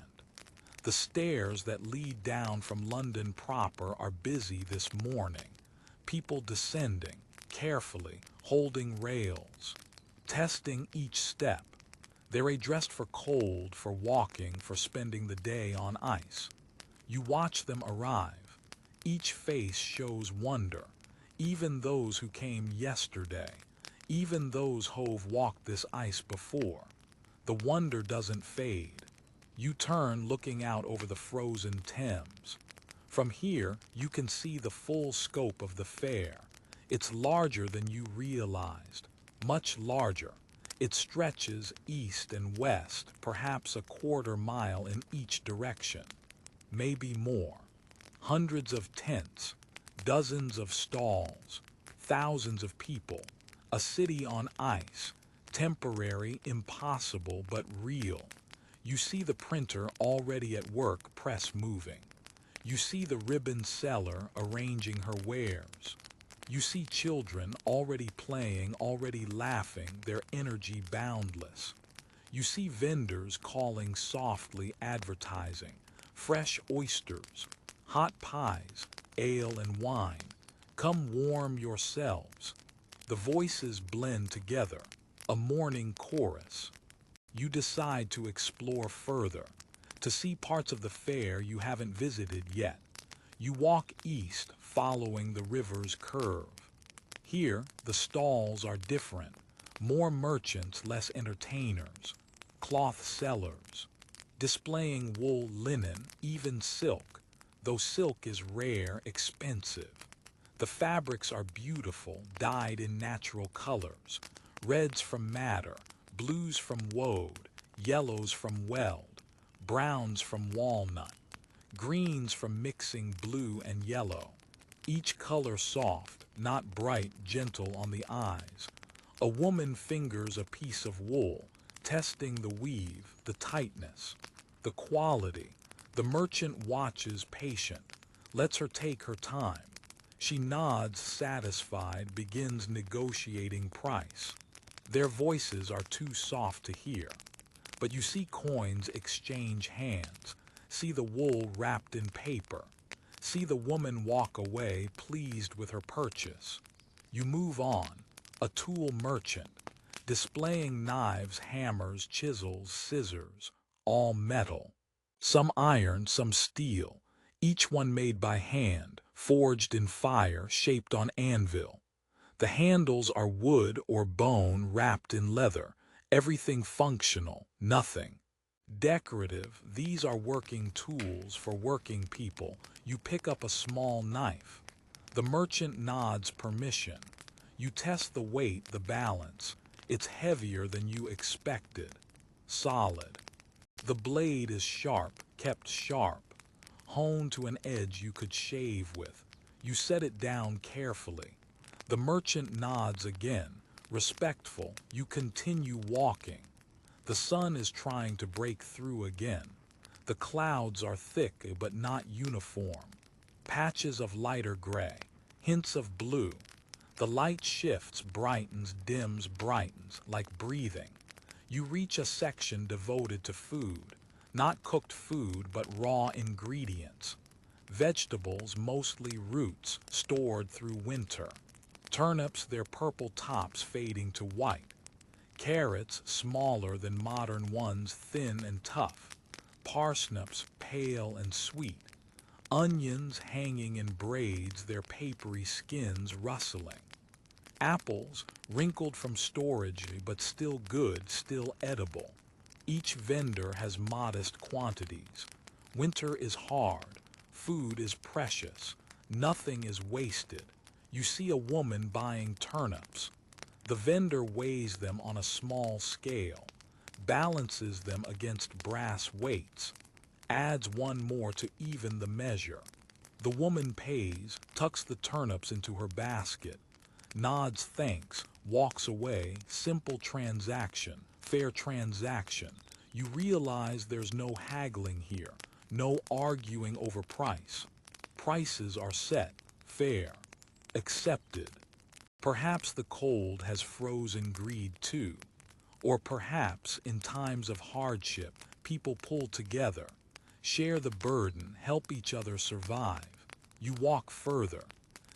The stairs that lead down from London proper are busy this morning. People descending, carefully, holding rails, testing each step. They're dressed for cold, for walking, for spending the day on ice. You watch them arrive. Each face shows wonder, even those who came yesterday, even those who've walked this ice before. The wonder doesn't fade. You turn, looking out over the frozen Thames. From here, you can see the full scope of the fair. It's larger than you realized, much larger. It stretches east and west, perhaps a quarter-mile in each direction. Maybe more. Hundreds of tents, dozens of stalls, thousands of people. A city on ice, temporary, impossible, but real. You see the printer already at work, press moving. You see the ribbon seller arranging her wares. You see children already playing, already laughing, their energy boundless. You see vendors calling softly, advertising. Fresh oysters, hot pies, ale and wine. Come warm yourselves. The voices blend together, a morning chorus. You decide to explore further, to see parts of the fair you haven't visited yet. You walk east, following the river's curve. Here, the stalls are different. More merchants, less entertainers. Cloth sellers, displaying wool, linen, even silk, though silk is rare, expensive. The fabrics are beautiful, dyed in natural colors. Reds from madder, blues from woad, yellows from weld, browns from walnut, greens from mixing blue and yellow. Each color soft, not bright, gentle on the eyes. A woman fingers a piece of wool, testing the weave, the tightness, the quality. The merchant watches patient, lets her take her time. She nods satisfied, begins negotiating price. Their voices are too soft to hear, but you see coins exchange hands, see the wool wrapped in paper, see the woman walk away pleased with her purchase. You move on, a tool merchant, displaying knives, hammers, chisels, scissors, all metal. Some iron, some steel, each one made by hand, forged in fire, shaped on anvil. The handles are wood or bone wrapped in leather, everything functional, nothing decorative. These are working tools for working people. You pick up a small knife. The merchant nods permission. You test the weight, the balance. It's heavier than you expected. Solid. The blade is sharp, kept sharp, honed to an edge you could shave with. You set it down carefully. The merchant nods again, respectful. You continue walking. The sun is trying to break through again. The clouds are thick but not uniform. Patches of lighter gray, hints of blue. The light shifts, brightens, dims, brightens, like breathing. You reach a section devoted to food, not cooked food but raw ingredients. Vegetables, mostly roots, stored through winter. Turnips, their purple tops fading to white. Carrots, smaller than modern ones, thin and tough. Parsnips, pale and sweet. Onions hanging in braids, their papery skins rustling. Apples, wrinkled from storage, but still good, still edible. Each vendor has modest quantities. Winter is hard. Food is precious. Nothing is wasted. You see a woman buying turnips. The vendor weighs them on a small scale, balances them against brass weights, adds one more to even the measure. The woman pays, tucks the turnips into her basket, nods thanks, walks away. Simple transaction, fair transaction. You realize there's no haggling here, no arguing over price. Prices are set, fair, accepted. Perhaps the cold has frozen greed too. Or perhaps in times of hardship, people pull together, share the burden, help each other survive. You walk further.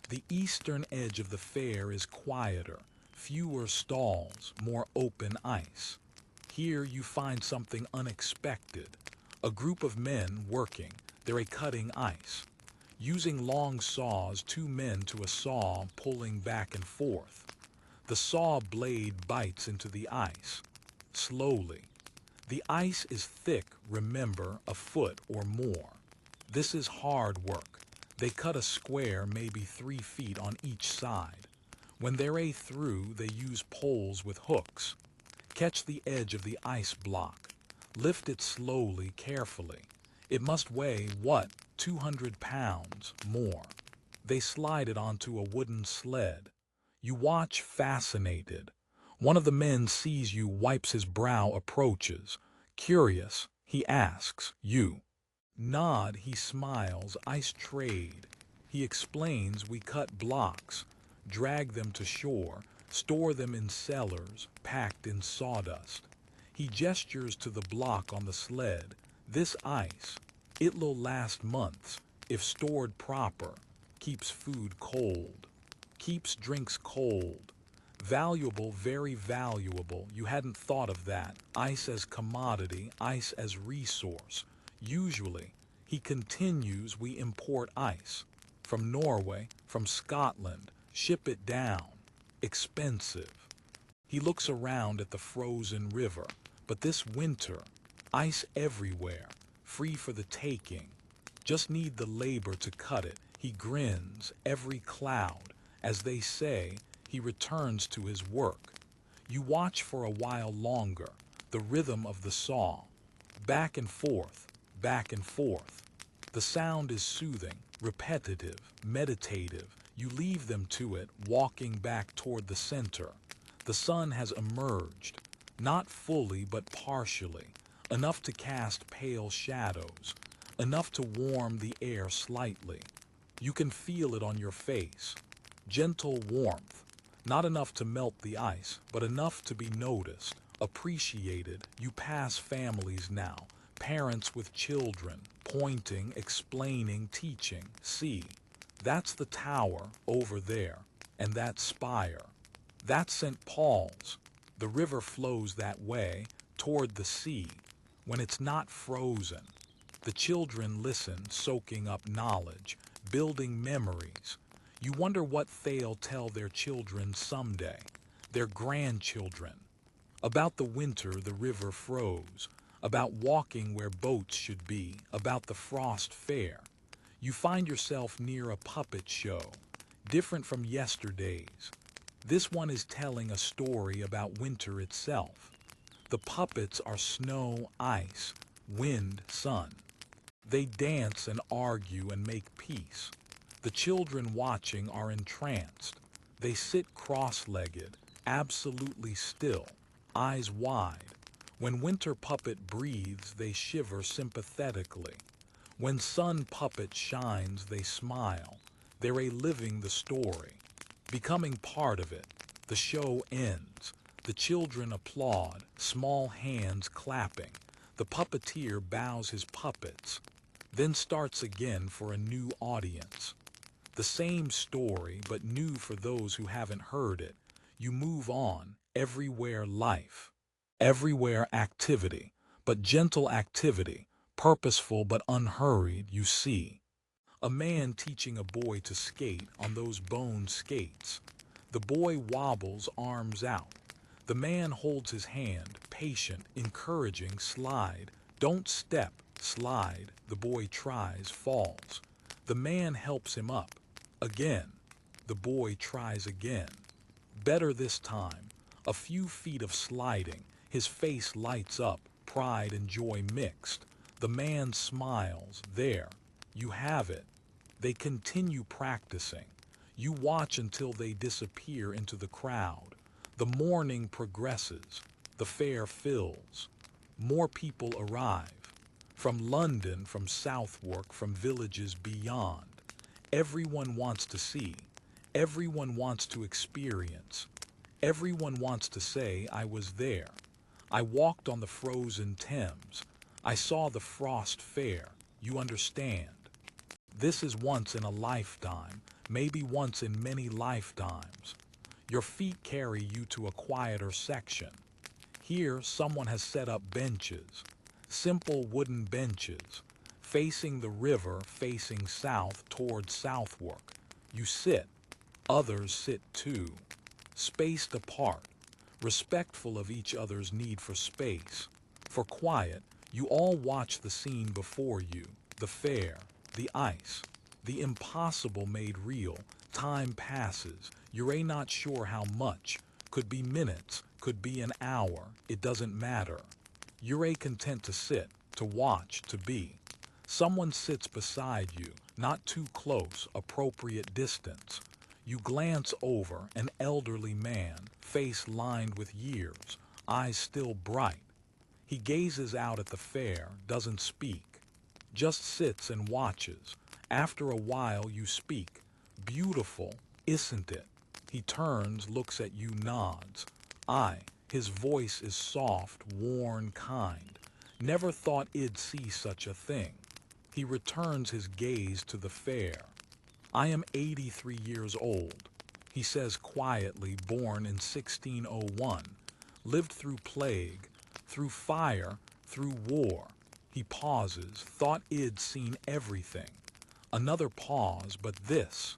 The eastern edge of the fair is quieter, fewer stalls, more open ice. Here you find something unexpected. A group of men working, they're cutting ice. Using long saws, two men to a saw pulling back and forth. The saw blade bites into the ice. Slowly. The ice is thick, remember, a foot or more. This is hard work. They cut a square maybe 3 feet on each side. When they're through, they use poles with hooks. Catch the edge of the ice block. Lift it slowly, carefully. It must weigh, what, 200 pounds, more. They slide it onto a wooden sled. You watch, fascinated. One of the men sees you, wipes his brow, approaches. Curious, he asks, "You?" Nod, he smiles. "Ice trade." He explains, "We cut blocks, drag them to shore, store them in cellars, packed in sawdust." He gestures to the block on the sled. "This ice, it'll last months, if stored proper. Keeps food cold. Keeps drinks cold." Valuable, very valuable. You hadn't thought of that. Ice as commodity, ice as resource. Usually, he continues, we import ice. From Norway, from Scotland, ship it down. Expensive. He looks around at the frozen river, but this winter, ice everywhere, free for the taking. Just need the labor to cut it. He grins, every cloud. As they say, he returns to his work. You watch for a while longer, the rhythm of the saw. Back and forth, back and forth. The sound is soothing, repetitive, meditative. You leave them to it, walking back toward the center. The sun has emerged, not fully but partially, enough to cast pale shadows, enough to warm the air slightly. You can feel it on your face. Gentle warmth, not enough to melt the ice, but enough to be noticed, appreciated. You pass families now, parents with children, pointing, explaining, teaching. See, that's the tower over there, and that spire. That's St. Paul's. The river flows that way, toward the sea, when it's not frozen. The children listen, soaking up knowledge, building memories. You wonder what they'll tell their children someday, their grandchildren. About the winter the river froze, about walking where boats should be, about the frost fair. You find yourself near a puppet show, different from yesterday's. This one is telling a story about winter itself. The puppets are snow, ice, wind, sun. They dance and argue and make peace. The children watching are entranced. They sit cross-legged, absolutely still, eyes wide. When winter puppet breathes, they shiver sympathetically. When sun puppet shines, they smile. They're reliving the story, becoming part of it. The show ends. The children applaud, small hands clapping. The puppeteer bows his puppets, then starts again for a new audience. The same story, but new for those who haven't heard it. You move on, everywhere life, everywhere activity, but gentle activity, purposeful but unhurried, you see. A man teaching a boy to skate on those bone skates. The boy wobbles, arms out. The man holds his hand, patient, encouraging, slide. Don't step, slide. The boy tries, falls. The man helps him up. Again. The boy tries again. Better this time. A few feet of sliding. His face lights up, pride and joy mixed. The man smiles. There. You have it. They continue practicing. You watch until they disappear into the crowd. The morning progresses. The fair fills. More people arrive. From London, from Southwark, from villages beyond. Everyone wants to see. Everyone wants to experience. Everyone wants to say, I was there. I walked on the frozen Thames. I saw the frost fair. You understand. This is once in a lifetime, maybe once in many lifetimes. Your feet carry you to a quieter section. Here, someone has set up benches, simple wooden benches, facing the river, facing south toward Southwark. You sit. Others sit too, spaced apart, respectful of each other's need for space. For quiet, you all watch the scene before you, the fair, the ice, the impossible made real. Time passes. You're not sure how much. Could be minutes, could be an hour. It doesn't matter. You're content to sit, to watch, to be. Someone sits beside you, not too close, appropriate distance. You glance over, an elderly man, face lined with years, eyes still bright. He gazes out at the fair, doesn't speak. Just sits and watches. After a while you speak. Beautiful, isn't it? He turns, looks at you, nods. His voice is soft, worn, kind. Never thought I'd see such a thing. He returns his gaze to the fair. I am 83 years old. He says quietly, born in 1601, lived through plague, through fire, through war. He pauses, thought I'd seen everything. Another pause, but this.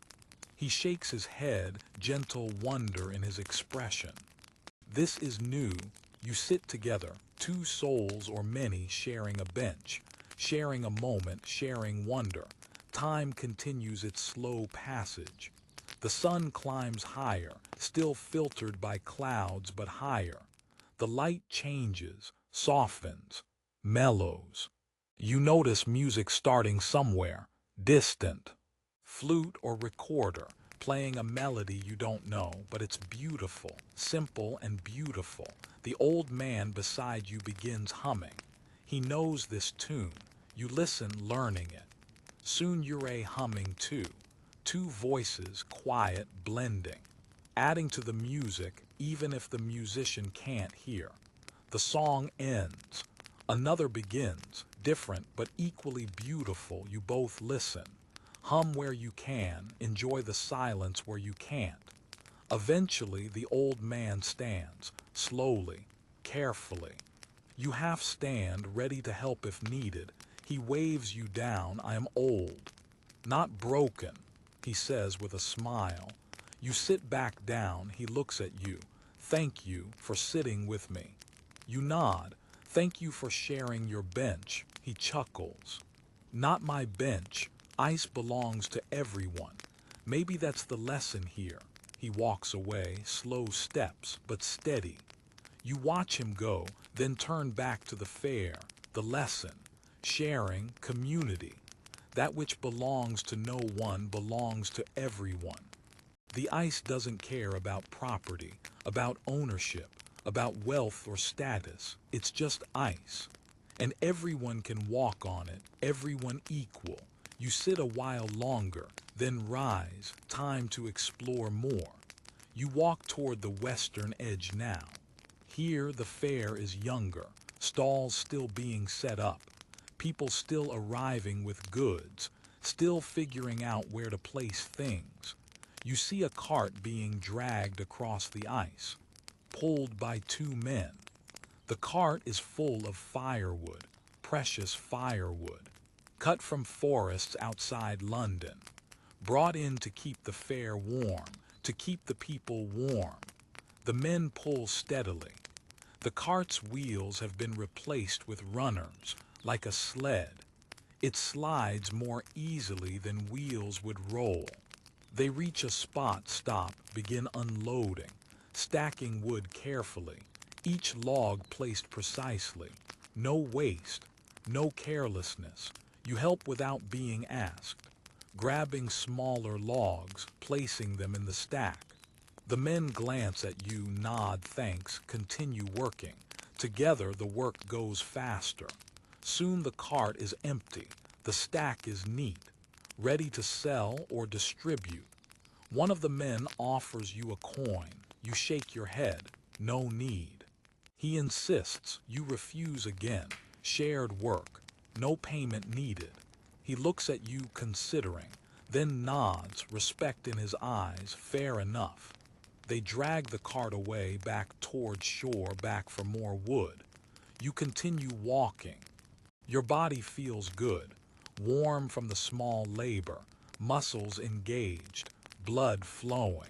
He shakes his head, gentle wonder in his expression. This is new. You sit together, two souls or many sharing a bench, sharing a moment, sharing wonder. Time continues its slow passage. The sun climbs higher, still filtered by clouds, but higher. The light changes, softens, mellows. You notice music starting somewhere, distant. Flute or recorder, playing a melody you don't know, but it's beautiful, simple and beautiful. The old man beside you begins humming. He knows this tune. You listen, learning it. Soon you're humming too. Two voices, quiet, blending, adding to the music, even if the musician can't hear. The song ends. Another begins, different but equally beautiful. You both listen. Hum where you can, enjoy the silence where you can't. Eventually, the old man stands, slowly, carefully. You half stand, ready to help if needed. He waves you down. I am old, not broken, he says with a smile. You sit back down. He looks at you. Thank you for sitting with me. You nod. Thank you for sharing your bench. He chuckles. Not my bench. Ice belongs to everyone. Maybe that's the lesson here. He walks away, slow steps, but steady. You watch him go, then turn back to the fair, the lesson, sharing, community. That which belongs to no one belongs to everyone. The ice doesn't care about property, about ownership, about wealth or status. It's just ice. And everyone can walk on it, everyone equal. You sit a while longer, then rise, time to explore more. You walk toward the western edge now. Here the fair is younger, stalls still being set up, people still arriving with goods, still figuring out where to place things. You see a cart being dragged across the ice, pulled by two men. The cart is full of firewood, precious firewood, cut from forests outside London, brought in to keep the fair warm, to keep the people warm. The men pull steadily. The cart's wheels have been replaced with runners, like a sled. It slides more easily than wheels would roll. They reach a spot, stop, begin unloading, stacking wood carefully, each log placed precisely. No waste, no carelessness. You help without being asked, grabbing smaller logs, placing them in the stack. The men glance at you, nod thanks, continue working. Together the work goes faster. Soon the cart is empty, the stack is neat, ready to sell or distribute. One of the men offers you a coin. You shake your head, no need. He insists, you refuse again. Shared work, no payment needed. He looks at you considering, then nods, respect in his eyes, fair enough. They drag the cart away, back toward shore, back for more wood. You continue walking. Your body feels good, warm from the small labor, muscles engaged, blood flowing.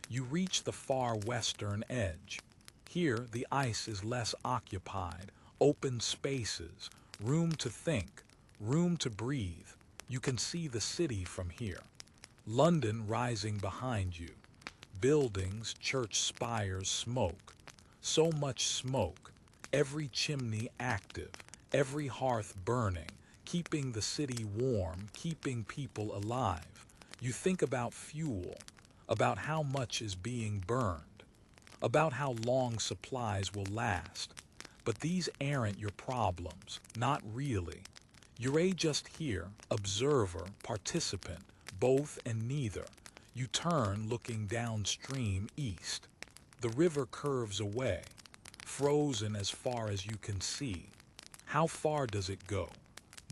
You reach the far western edge. Here the ice is less occupied, open spaces, room to think, room to breathe. You can see the city from here. London rising behind you. Buildings, church spires, smoke. So much smoke, every chimney active, every hearth burning, keeping the city warm, keeping people alive. You think about fuel, about how much is being burned, about how long supplies will last. But these aren't your problems, not really. You're just here, observer, participant, both and neither. You turn looking downstream east. The river curves away, frozen as far as you can see. How far does it go?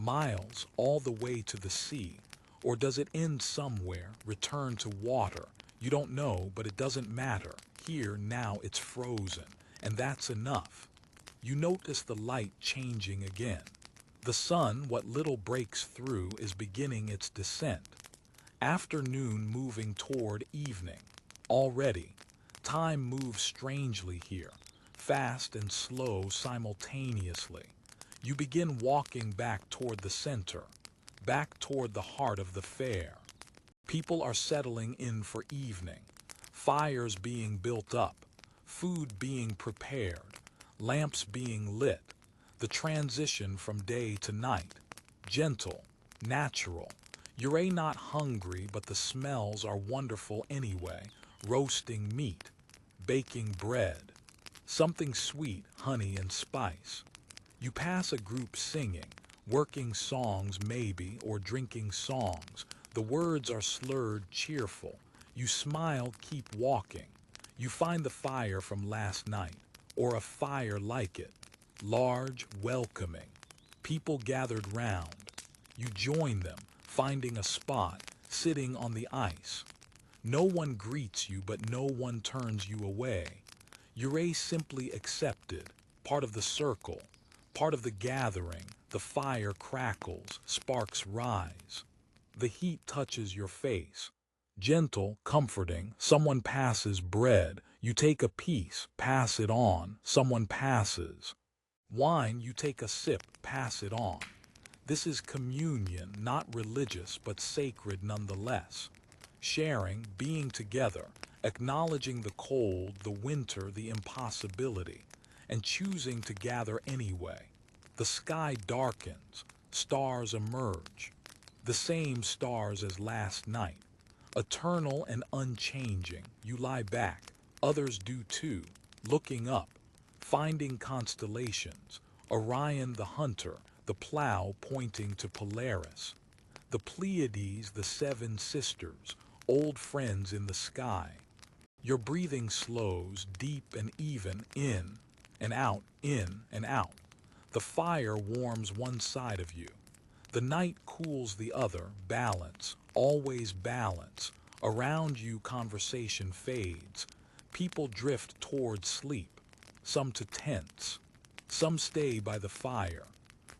Miles, all the way to the sea? Or does it end somewhere, return to water? You don't know, but it doesn't matter. Here, now, it's frozen, and that's enough. You notice the light changing again. The sun, what little breaks through, is beginning its descent. Afternoon moving toward evening. Already, time moves strangely here, fast and slow simultaneously. You begin walking back toward the center, back toward the heart of the fair. People are settling in for evening, fires being built up, food being prepared, lamps being lit, the transition from day to night. Gentle, natural. You're not hungry, but the smells are wonderful anyway. Roasting meat, baking bread, something sweet, honey and spice. You pass a group singing, working songs maybe, or drinking songs. The words are slurred, cheerful. You smile, keep walking. You find the fire from last night, or a fire like it. Large, welcoming. People gathered round. You join them, finding a spot, sitting on the ice. No one greets you, but no one turns you away. You're simply accepted, part of the circle, part of the gathering. The fire crackles, sparks rise. The heat touches your face. Gentle, comforting, someone passes bread. You take a piece, pass it on, someone passes. Wine, you take a sip, pass it on. This is communion, not religious, but sacred nonetheless. Sharing, being together, acknowledging the cold, the winter, the impossibility, and choosing to gather anyway. The sky darkens, stars emerge. The same stars as last night. Eternal and unchanging, you lie back. Others do too, looking up, finding constellations. Orion the hunter, the plow pointing to Polaris. The Pleiades, the seven sisters, old friends in the sky. Your breathing slows, deep and even, in and out, in and out. The fire warms one side of you. The night cools the other, balance, always balance. Around you conversation fades. People drift toward sleep, some to tents. Some stay by the fire,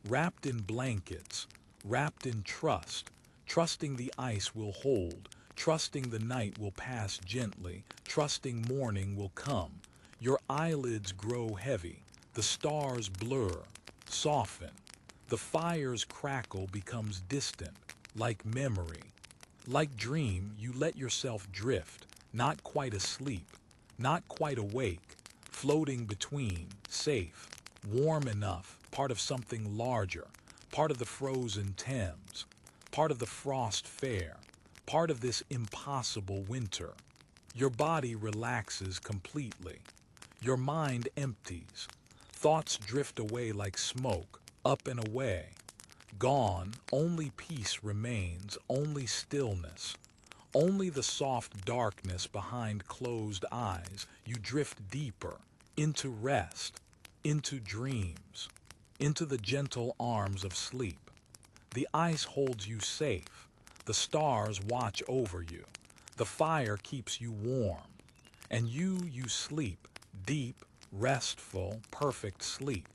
wrapped in blankets, wrapped in trust, trusting the ice will hold, trusting the night will pass gently, trusting morning will come. Your eyelids grow heavy, the stars blur, soften. The fire's crackle becomes distant, like memory. Like dream, you let yourself drift, not quite asleep, not quite awake, floating between, safe, warm enough, part of something larger, part of the frozen Thames, part of the frost fair, part of this impossible winter. Your body relaxes completely. Your mind empties. Thoughts drift away like smoke, up and away. Gone, only peace remains, only stillness. Only the soft darkness behind closed eyes. You drift deeper, into rest, into dreams, into the gentle arms of sleep. The ice holds you safe. The stars watch over you. The fire keeps you warm. And you sleep, deep, restful, perfect sleep.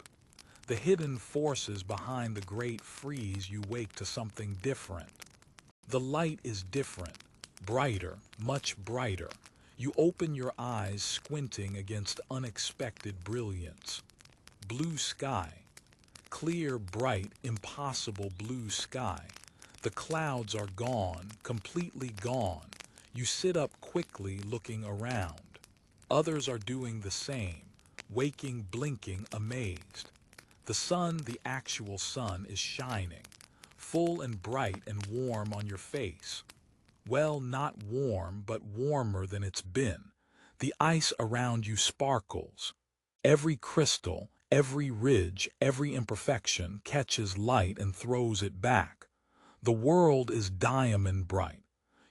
The hidden forces behind the great freeze, you wake to something different. The light is different, brighter, much brighter. You open your eyes, squinting against unexpected brilliance. Blue sky. Clear, bright, impossible blue sky. The clouds are gone, completely gone. You sit up quickly, looking around. Others are doing the same, waking, blinking, amazed. The sun, the actual sun, is shining, full and bright and warm on your face. Well, not warm, but warmer than it's been. The ice around you sparkles. Every crystal, every ridge, every imperfection catches light and throws it back. The world is diamond bright.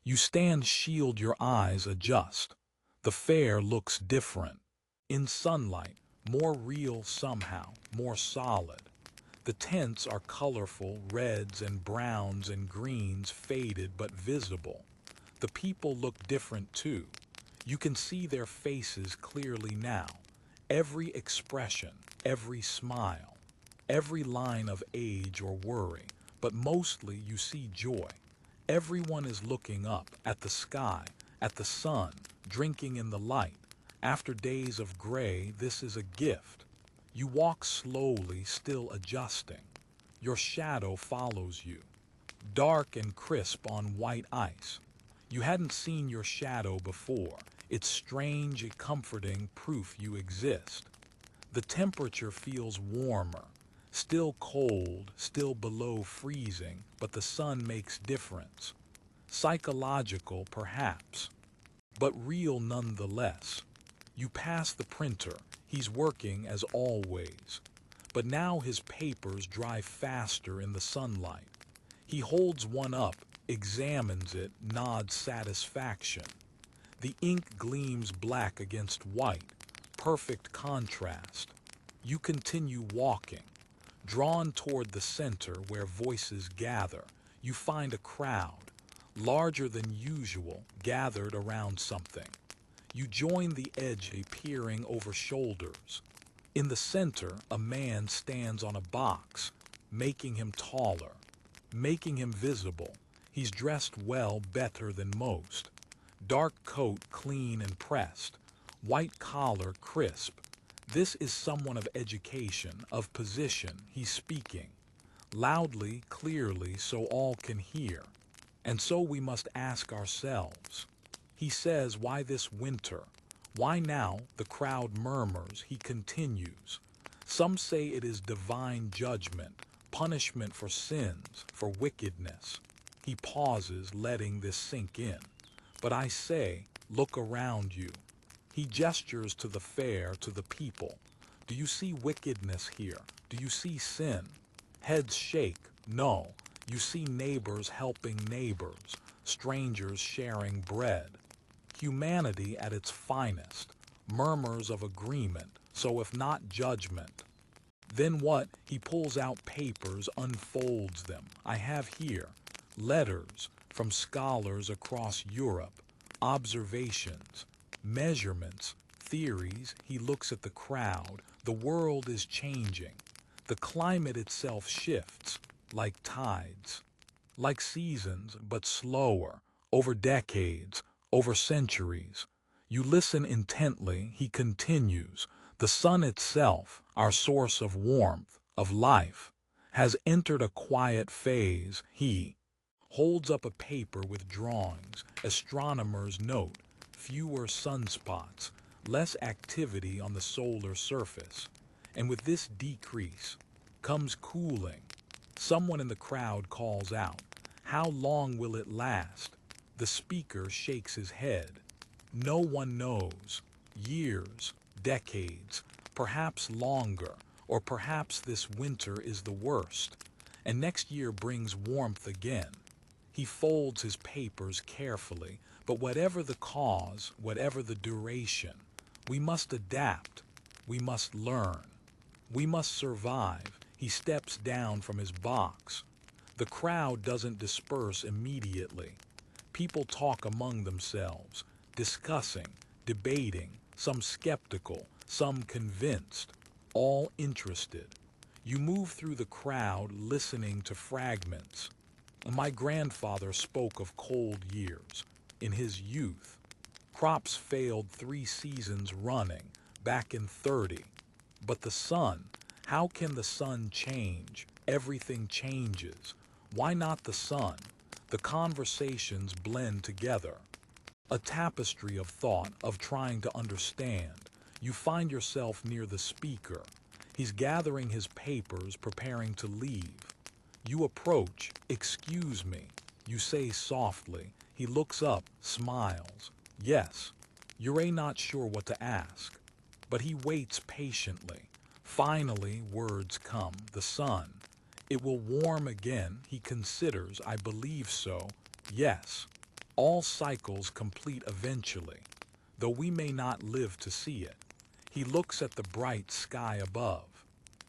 You stand, shield your eyes, adjust. The fair looks different. In sunlight, more real somehow, more solid. The tents are colorful, reds and browns and greens, faded but visible. The people look different too. You can see their faces clearly now. Every expression, every smile, every line of age or worry, but mostly you see joy. Everyone is looking up at the sky, at the sun, drinking in the light. After days of gray, this is a gift. You walk slowly, still adjusting. Your shadow follows you, dark and crisp on white ice. You hadn't seen your shadow before. It's strange and comforting proof you exist. The temperature feels warmer, still cold, still below freezing, but the sun makes difference. Psychological, perhaps, but real nonetheless. You pass the printer. He's working as always. But now his papers dry faster in the sunlight. He holds one up, examines it, nods satisfaction. The ink gleams black against white, perfect contrast. You continue walking. Drawn toward the center where voices gather, you find a crowd, larger than usual, gathered around something. You join the edge, peering over shoulders. In the center, a man stands on a box, making him taller, making him visible. He's dressed well, better than most. Dark coat, clean and pressed. White collar, crisp. This is someone of education, of position. He's speaking. Loudly, clearly, so all can hear. And so we must ask ourselves. He says, why this winter? Why now? The crowd murmurs. He continues. Some say it is divine judgment, punishment for sins, for wickedness. He pauses, letting this sink in. But I say, look around you. He gestures to the fair, to the people. Do you see wickedness here? Do you see sin? Heads shake. No. You see neighbors helping neighbors, strangers sharing bread. Humanity at its finest, murmurs of agreement, so if not judgment. Then what? He pulls out papers, unfolds them. I have here letters from scholars across Europe, observations, measurements, theories. He looks at the crowd. The world is changing. The climate itself shifts, like tides, like seasons, but slower, over decades, over centuries. You listen intently. He continues. The sun itself, our source of warmth, of life, has entered a quiet phase. He holds up a paper with drawings. Astronomers note fewer sunspots, less activity on the solar surface. And with this decrease comes cooling. Someone in the crowd calls out, how long will it last? The speaker shakes his head. No one knows. Years, decades, perhaps longer, or perhaps this winter is the worst, and next year brings warmth again. He folds his papers carefully, but whatever the cause, whatever the duration, we must adapt. We must learn. We must survive. He steps down from his box. The crowd doesn't disperse immediately. People talk among themselves, discussing, debating, some skeptical, some convinced, all interested. You move through the crowd listening to fragments. My grandfather spoke of cold years. In his youth, crops failed 3 seasons running, back in 30. But the sun, how can the sun change? Everything changes. Why not the sun? The conversations blend together. A tapestry of thought, of trying to understand. You find yourself near the speaker. He's gathering his papers, preparing to leave. You approach. Excuse me. You say softly. He looks up, smiles. Yes. You're not sure what to ask. But he waits patiently. Finally, words come. The sun. It will warm again. He considers. I believe so. Yes. All cycles complete eventually, though we may not live to see it. He looks at the bright sky above.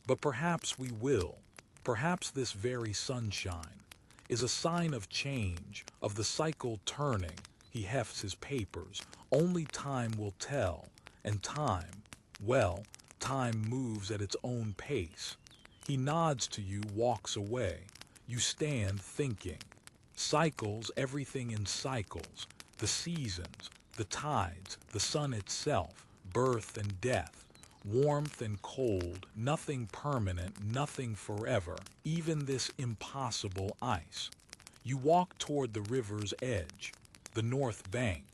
But perhaps we will. Perhaps this very sunshine is a sign of change, of the cycle turning, He hefts his papers. Only time will tell. And time, well, time moves at its own pace. He nods to you, walks away. You stand thinking. Cycles, everything in cycles. The seasons, the tides, the sun itself, birth and death, warmth and cold, nothing permanent, nothing forever, even this impossible ice. You walk toward the river's edge, the north bank.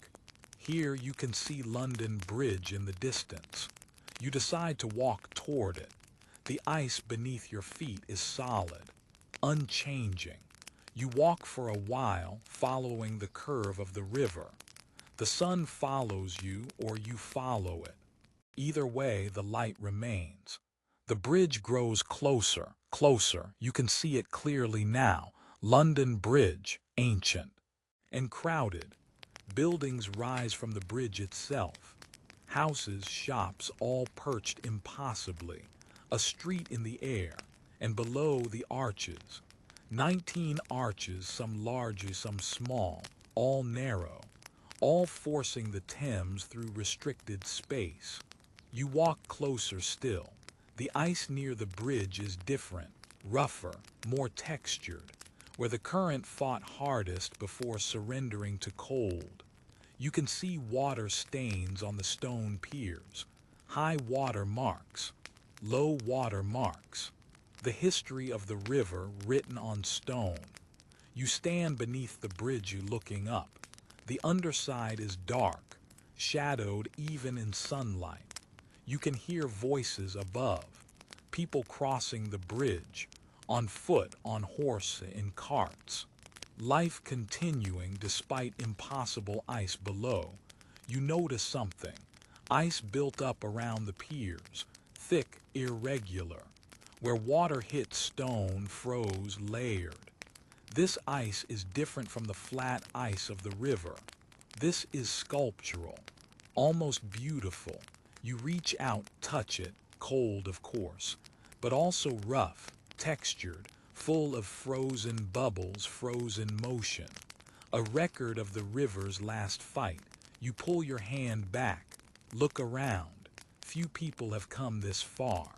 Here you can see London Bridge in the distance. You decide to walk toward it. The ice beneath your feet is solid, unchanging. You walk for a while, following the curve of the river. The sun follows you, or you follow it. Either way, the light remains. The bridge grows closer, closer. You can see it clearly now. London Bridge, ancient and crowded. Buildings rise from the bridge itself. Houses, shops, all perched impossibly. A street in the air, and below the arches. 19 arches, some larger, some small, all narrow, all forcing the Thames through restricted space. You walk closer still. The ice near the bridge is different, rougher, more textured, where the current fought hardest before surrendering to cold. You can see water stains on the stone piers, high water marks, low water marks, the history of the river written on stone. You stand beneath the bridge, looking up. The underside is dark, shadowed even in sunlight. You can hear voices above, people crossing the bridge, on foot, on horse, in carts. Life continuing despite impossible ice below. You notice something. Ice built up around the piers, thick, irregular. Where water hit stone, froze, layered. This ice is different from the flat ice of the river. This is sculptural, almost beautiful. You reach out, touch it, cold of course, but also rough, textured, full of frozen bubbles, frozen motion. A record of the river's last fight. You pull your hand back, look around. Few people have come this far.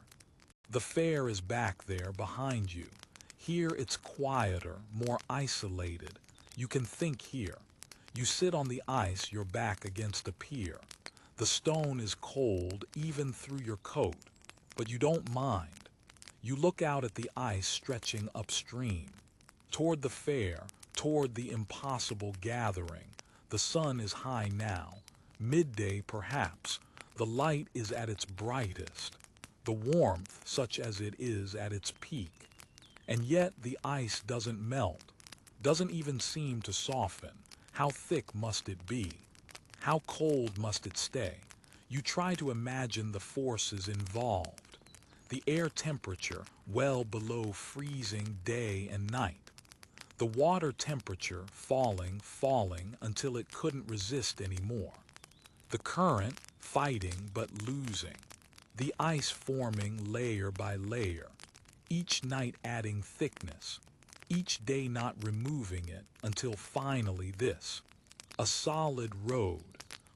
The fair is back there behind you. Here it's quieter, more isolated. You can think here. You sit on the ice, your back against a pier. The stone is cold, even through your coat, but you don't mind. You look out at the ice stretching upstream, toward the fair, toward the impossible gathering. The sun is high now, midday perhaps. The light is at its brightest, the warmth such as it is at its peak. And yet the ice doesn't melt, doesn't even seem to soften. How thick must it be? How cold must it stay? You try to imagine the forces involved. The air temperature well below freezing day and night. The water temperature falling, falling until it couldn't resist anymore. The current fighting but losing. The ice forming layer by layer. Each night adding thickness. Each day not removing it until finally this. A solid road.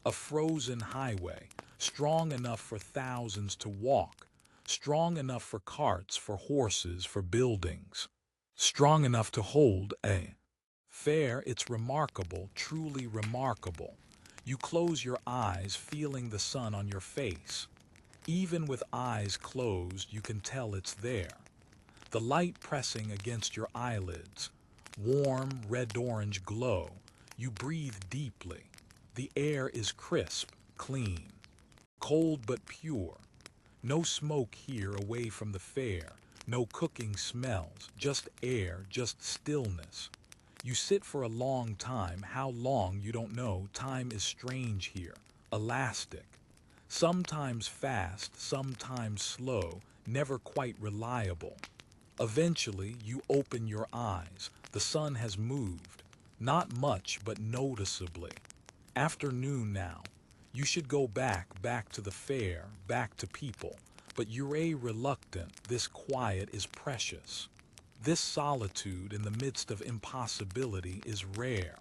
A frozen highway. Strong enough for thousands to walk. Strong enough for carts, for horses, for buildings. Strong enough to hold a fair. It's remarkable, truly remarkable. You close your eyes, feeling the sun on your face. Even with eyes closed, you can tell it's there. The light pressing against your eyelids. Warm, red-orange glow. You breathe deeply. The air is crisp, clean. Cold but pure. No smoke here away from the fair. No cooking smells. Just air, just stillness. You sit for a long time. How long, you don't know. Time is strange here. Elastic. Sometimes fast, sometimes slow. Never quite reliable. Eventually, you open your eyes. The sun has moved. Not much, but noticeably. Afternoon now. You should go back to the fair, back to people. But you're reluctant. This quiet is precious. This solitude in the midst of impossibility is rare.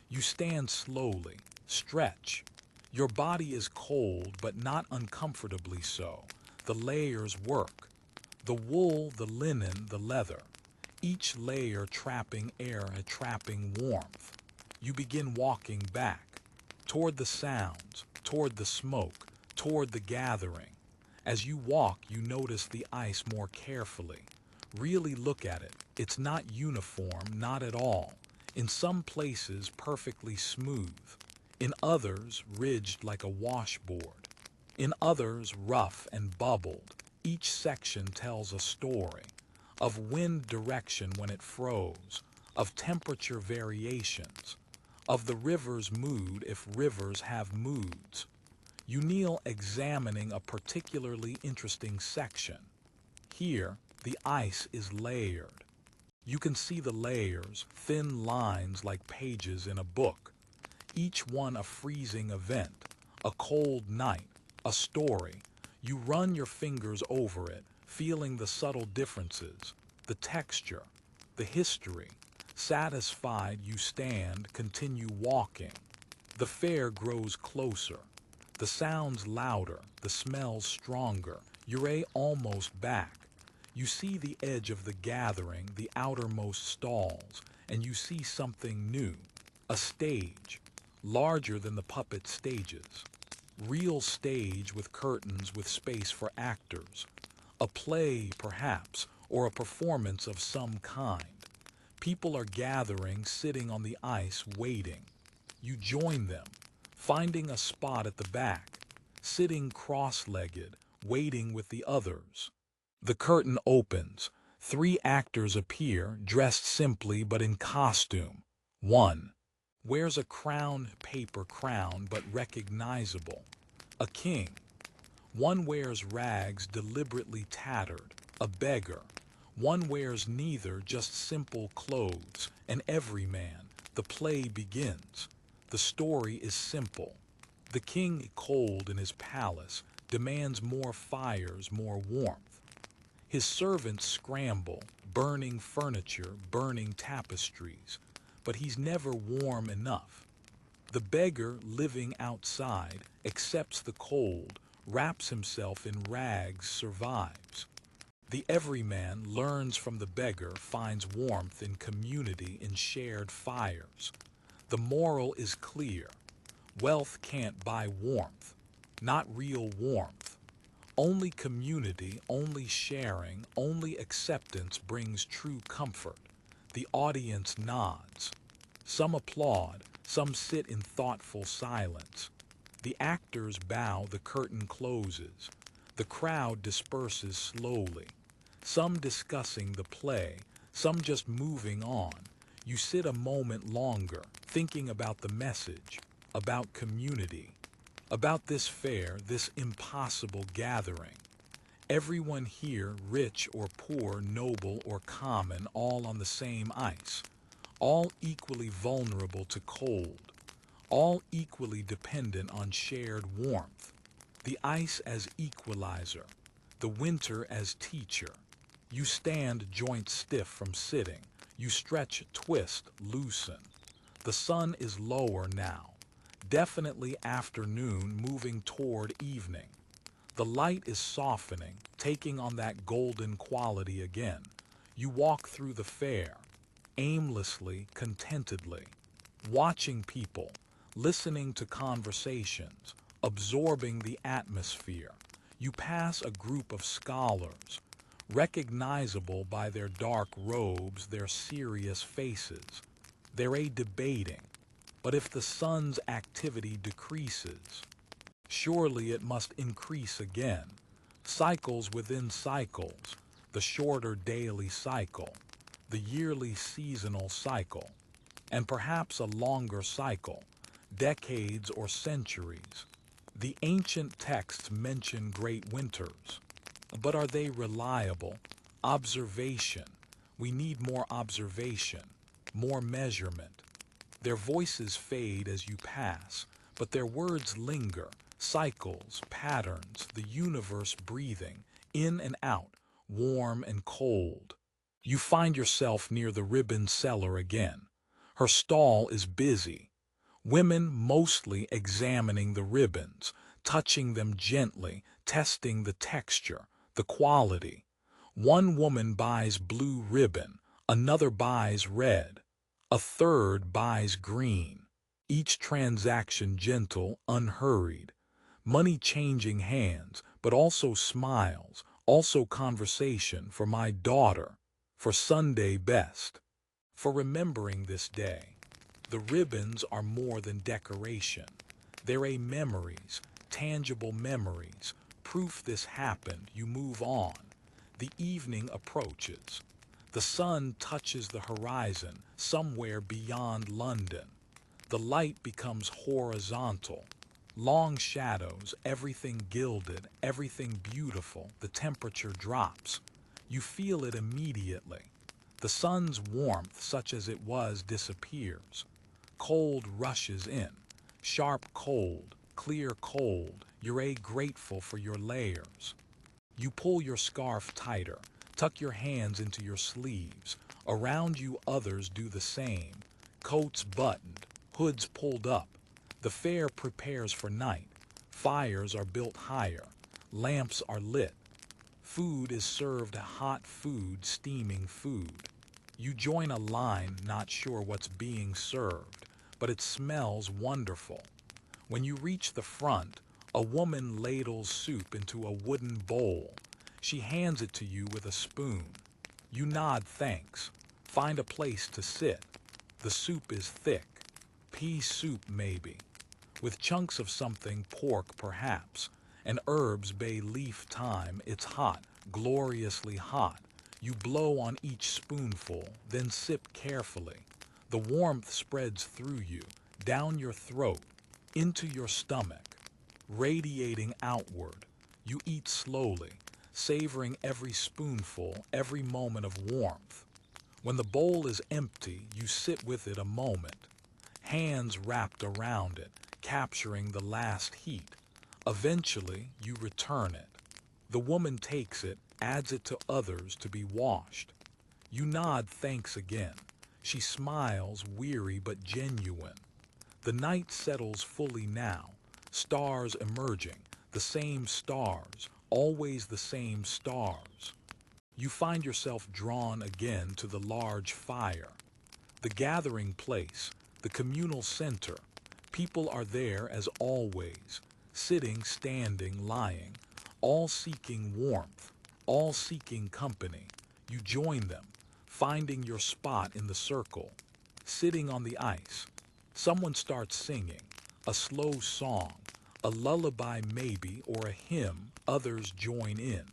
You stand slowly, stretch. Your body is cold, but not uncomfortably so. The layers work. The wool, the linen, the leather. Each layer trapping air and trapping warmth. You begin walking back, toward the sounds, toward the smoke, toward the gathering. As you walk, you notice the ice more carefully. Really look at it. It's not uniform, not at all. In some places, perfectly smooth. In others, ridged like a washboard. In others, rough and bubbled. Each section tells a story of wind direction when it froze, of temperature variations, of the river's mood if rivers have moods. You kneel examining a particularly interesting section. Here, the ice is layered. You can see the layers, thin lines like pages in a book, each one a freezing event, a cold night, a story. You run your fingers over it, feeling the subtle differences, the texture, the history. Satisfied, you stand, continue walking. The fair grows closer, the sounds louder, the smells stronger. You're almost back. You see the edge of the gathering, the outermost stalls, and you see something new. A stage, larger than the puppet stages. Real stage with curtains with space for actors. A play, perhaps, or a performance of some kind. People are gathering, sitting on the ice, waiting. You join them, finding a spot at the back, sitting cross-legged, waiting with the others. The curtain opens. 3 actors appear, dressed simply but in costume. One wears a crown, paper crown, but recognizable. A king. One wears rags deliberately tattered. A beggar. One wears neither, just simple clothes. An everyman. The play begins. The story is simple. The king, cold in his palace, demands more fires, more warmth. His servants scramble, burning furniture, burning tapestries, but he's never warm enough. The beggar, living outside, accepts the cold, wraps himself in rags, survives. The everyman learns from the beggar, finds warmth in community, in shared fires. The moral is clear. Wealth can't buy warmth, not real warmth. Only community, only sharing, only acceptance brings true comfort. The audience nods. Some applaud, some sit in thoughtful silence. The actors bow, the curtain closes. The crowd disperses slowly. Some discussing the play, some just moving on. You sit a moment longer, thinking about the message, about community, about this fair, this impossible gathering. Everyone here, rich or poor, noble or common, all on the same ice, all equally vulnerable to cold, all equally dependent on shared warmth. The ice as equalizer, the winter as teacher. You stand joint stiff from sitting. You stretch, twist, loosen. The sun is lower now. Definitely afternoon, moving toward evening. The light is softening, taking on that golden quality again. You walk through the fair, aimlessly, contentedly, watching people, listening to conversations, absorbing the atmosphere. You pass a group of scholars, recognizable by their dark robes, their serious faces. They're debating. But if the sun's activity decreases, surely it must increase again. Cycles within cycles, the shorter daily cycle, the yearly seasonal cycle, and perhaps a longer cycle, decades or centuries. The ancient texts mention great winters, but are they reliable? Observation. We need more observation, more measurement. Their voices fade as you pass, but their words linger, cycles, patterns, the universe breathing, in and out, warm and cold. You find yourself near the ribbon seller again. Her stall is busy. Women mostly examining the ribbons, touching them gently, testing the texture, the quality. One woman buys blue ribbon, another buys red, a third buys green. Each transaction gentle, unhurried. Money changing hands, but also smiles, also conversation for my daughter, for Sunday best, for remembering this day. The ribbons are more than decoration. They're a memories, tangible memories, proof this happened, you move on. The evening approaches. The sun touches the horizon somewhere beyond London. The light becomes horizontal. Long shadows, everything gilded, everything beautiful, the temperature drops. You feel it immediately. The sun's warmth, such as it was, disappears. Cold rushes in. Sharp cold, clear cold. You're grateful for your layers. You pull your scarf tighter, tuck your hands into your sleeves. Around you others do the same. Coats buttoned, hoods pulled up. The fair prepares for night. Fires are built higher. Lamps are lit. Food is served, hot food, steaming food. You join a line, not sure what's being served, but it smells wonderful. When you reach the front, a woman ladles soup into a wooden bowl. She hands it to you with a spoon. You nod thanks. Find a place to sit. The soup is thick. Pea soup maybe. With chunks of something, pork perhaps, and herbs, bay leaf, thyme. It's hot, gloriously hot. You blow on each spoonful, then sip carefully. The warmth spreads through you, down your throat, into your stomach, radiating outward. You eat slowly, savoring every spoonful, every moment of warmth. When the bowl is empty, you sit with it a moment, hands wrapped around it, capturing the last heat. Eventually, you return it. The woman takes it, adds it to others to be washed. You nod thanks again. She smiles, weary but genuine. The night settles fully now, stars emerging, the same stars, always the same stars. You find yourself drawn again to the large fire, the gathering place, the communal center. People are there as always, sitting, standing, lying, all seeking warmth, all seeking company. You join them, finding your spot in the circle, sitting on the ice. Someone starts singing, a slow song, a lullaby maybe, or a hymn. Others join in.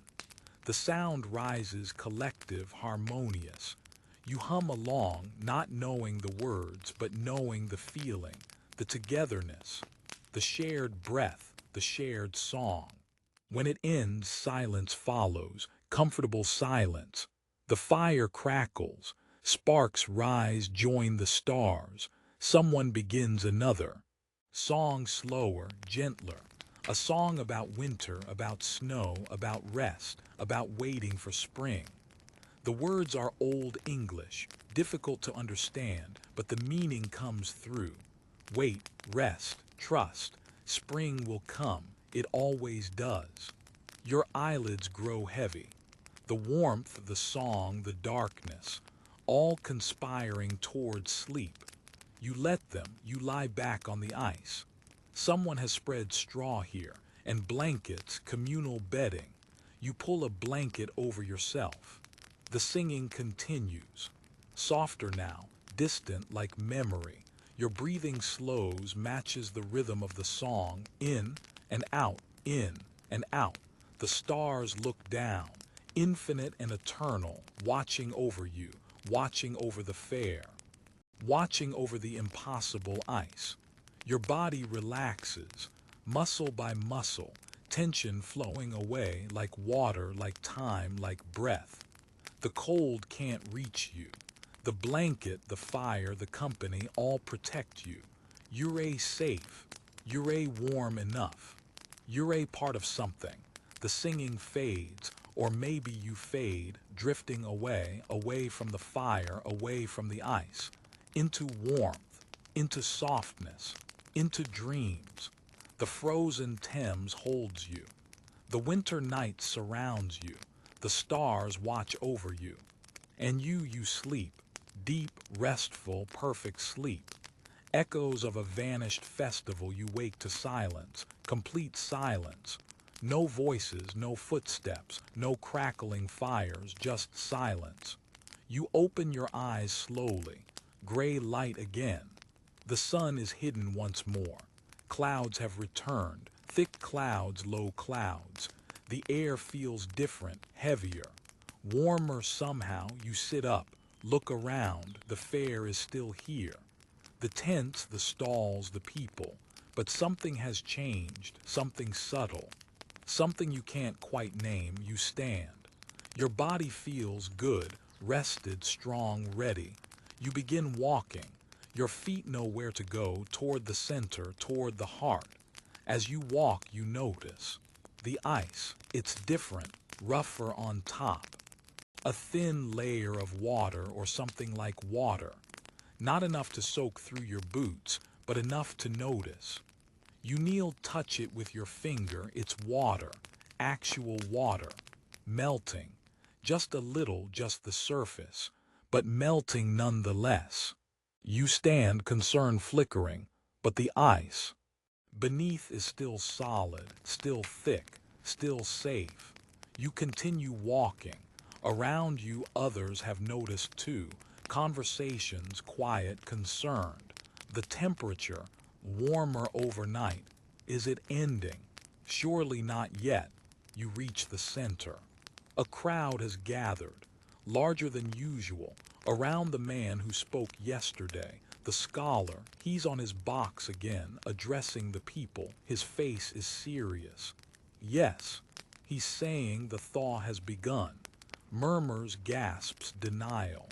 The sound rises, collective, harmonious. You hum along, not knowing the words, but knowing the feeling, the togetherness, the shared breath, the shared song. When it ends, silence follows, comfortable silence. The fire crackles, sparks rise, join the stars. Someone begins another. Song slower, gentler. A song about winter, about snow, about rest, about waiting for spring. The words are Old English, difficult to understand, but the meaning comes through. Wait, rest, trust. Spring will come. It always does. Your eyelids grow heavy. The warmth, the song, the darkness, all conspiring toward sleep. You let them, you lie back on the ice. Someone has spread straw here, and blankets, communal bedding. You pull a blanket over yourself. The singing continues. Softer now, distant like memory. Your breathing slows, matches the rhythm of the song, in and out, in and out. The stars look down, infinite and eternal, watching over you, watching over the fair, watching over the impossible ice. Your body relaxes, muscle by muscle, tension flowing away like water, like time, like breath. The cold can't reach you. The blanket, the fire, the company all protect you. You're safe. You're warm enough. You're a part of something. The singing fades, or maybe you fade, drifting away, away from the fire, away from the ice, into warmth, into softness. into dreams. The frozen Thames holds you. The winter night surrounds you. The stars watch over you. And you sleep, deep, restful, perfect sleep. Echoes of a vanished festival, you wake to silence, complete silence. No voices, no footsteps, no crackling fires, just silence. You open your eyes slowly, gray light again. The sun is hidden once more. Clouds have returned, thick clouds, low clouds. The air feels different, heavier. Warmer somehow. You sit up, look around, the fair is still here. The tents, the stalls, the people. But something has changed, something subtle. Something you can't quite name. You stand. Your body feels good, rested, strong, ready. You begin walking. Your feet know where to go, toward the center, toward the heart. As you walk, you notice. The ice, it's different, rougher on top. A thin layer of water or something like water. Not enough to soak through your boots, but enough to notice. You kneel, touch it with your finger. It's water, actual water, melting. Just a little, just the surface, but melting nonetheless. You stand, concern flickering, but the ice beneath is still solid, still thick, still safe. You continue walking. Around you, others have noticed too. Conversations, quiet, concerned. The temperature, warmer overnight. Is it ending? Surely not yet. You reach the center. A crowd has gathered, larger than usual, around the man who spoke yesterday. The scholar, he's on his box again, addressing the people. His face is serious. Yes, he's saying the thaw has begun. Murmurs, gasps, denial.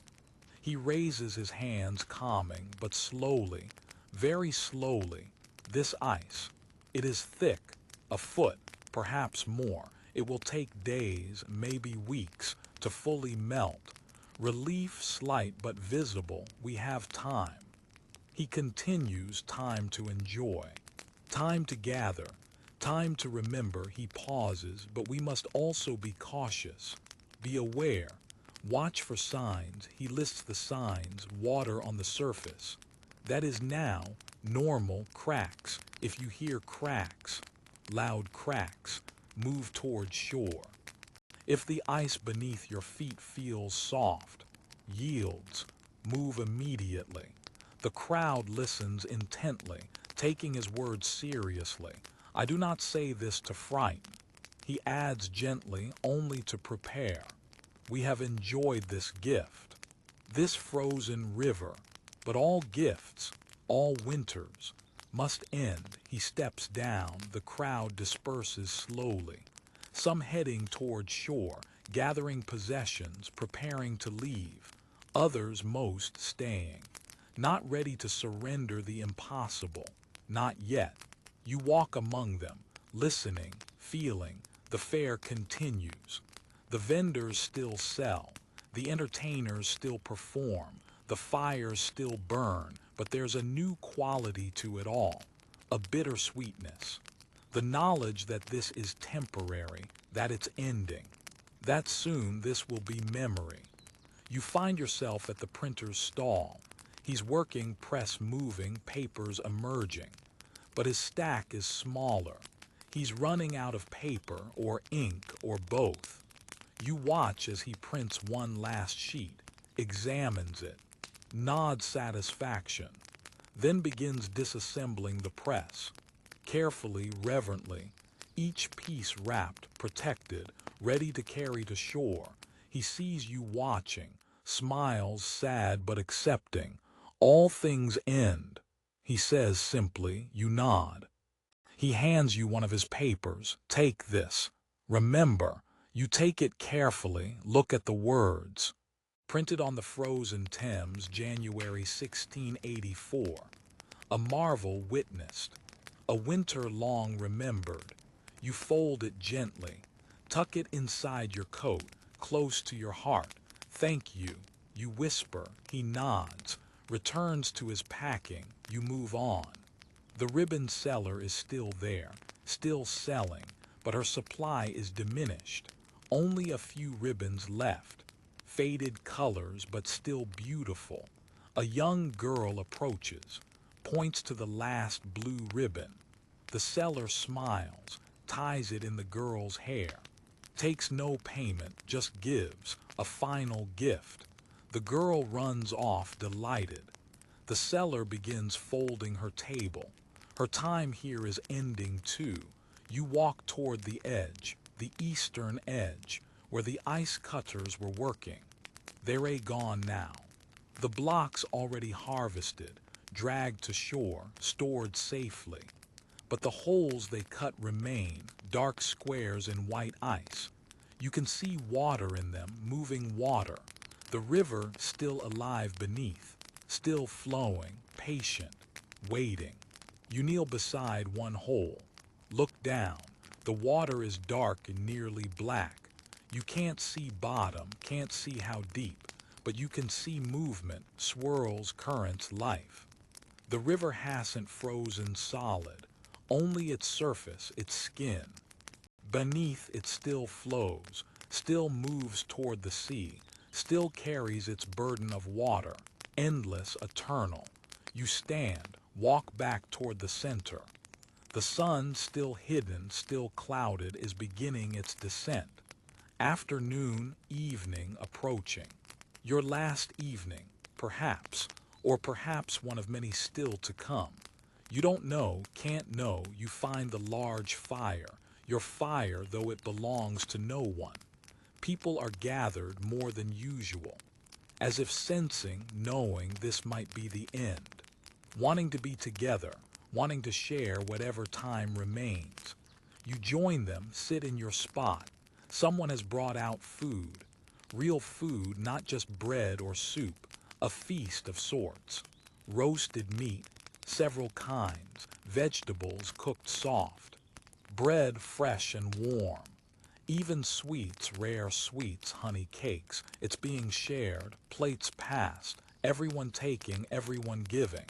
He raises his hands, calming, but slowly, very slowly. This ice, it is thick, a foot, perhaps more. It will take days, maybe weeks, to fully melt. Relief slight but visible. We have time. He continues, time to enjoy, time to gather, time to remember. He pauses, but we must also be cautious. Be aware. Watch for signs. He lists the signs. Water on the surface. That is now normal. Cracks. If you hear cracks, loud cracks, move toward shore. If the ice beneath your feet feels soft, yields, move immediately. The crowd listens intently, taking his words seriously. I do not say this to frighten. He adds gently, only to prepare. We have enjoyed this gift, this frozen river, but all gifts, all winters, must end. He steps down. The crowd disperses slowly. Some heading toward shore, gathering possessions, preparing to leave. Others, most, staying. Not ready to surrender the impossible. Not yet. You walk among them, listening, feeling. The fair continues. The vendors still sell. The entertainers still perform. The fires still burn. But there's a new quality to it all. A bittersweetness. The knowledge that this is temporary, that it's ending. That soon this will be memory. You find yourself at the printer's stall. He's working, press moving, papers emerging. But his stack is smaller. He's running out of paper or ink or both. You watch as he prints one last sheet, examines it, nods satisfaction, then begins disassembling the press. Carefully, reverently, each piece wrapped, protected, ready to carry to shore. He sees you watching, smiles, sad but accepting. All things end. He says simply. You nod. He hands you one of his papers. Take this. Remember. You take it carefully. Look at the words. Printed on the frozen Thames, January 1684. A marvel witnessed. A winter long remembered. You fold it gently. Tuck it inside your coat, close to your heart. Thank you. You whisper. He nods. Returns to his packing. You move on. The ribbon seller is still there, still selling, but her supply is diminished. Only a few ribbons left, faded colors but still beautiful. A young girl approaches, points to the last blue ribbon. The seller smiles, ties it in the girl's hair, takes no payment, just gives a final gift. The girl runs off delighted. The seller begins folding her table. Her time here is ending too. You walk toward the edge, the eastern edge, where the ice cutters were working. They're gone now. The blocks already harvested, dragged to shore, stored safely. But the holes they cut remain, dark squares in white ice. You can see water in them, moving water. The river still alive beneath, still flowing, patient, waiting. You kneel beside one hole. Look down. The water is dark and nearly black. You can't see bottom, can't see how deep, but you can see movement, swirls, currents, life. The river hasn't frozen solid, only its surface, its skin. Beneath it still flows, still moves toward the sea, still carries its burden of water, endless, eternal. You stand, walk back toward the center. The sun, still hidden, still clouded, is beginning its descent. Afternoon, evening approaching. Your last evening, perhaps, or perhaps one of many still to come. You don't know, can't know, you find the large fire, your fire though it belongs to no one. People are gathered more than usual, as if sensing, knowing this might be the end. Wanting to be together, wanting to share whatever time remains. You join them, sit in your spot. Someone has brought out food. Real food, not just bread or soup, a feast of sorts. Roasted meat, several kinds, vegetables cooked soft, bread fresh and warm, even sweets, rare sweets, honey cakes. It's being shared, plates passed, everyone taking, everyone giving.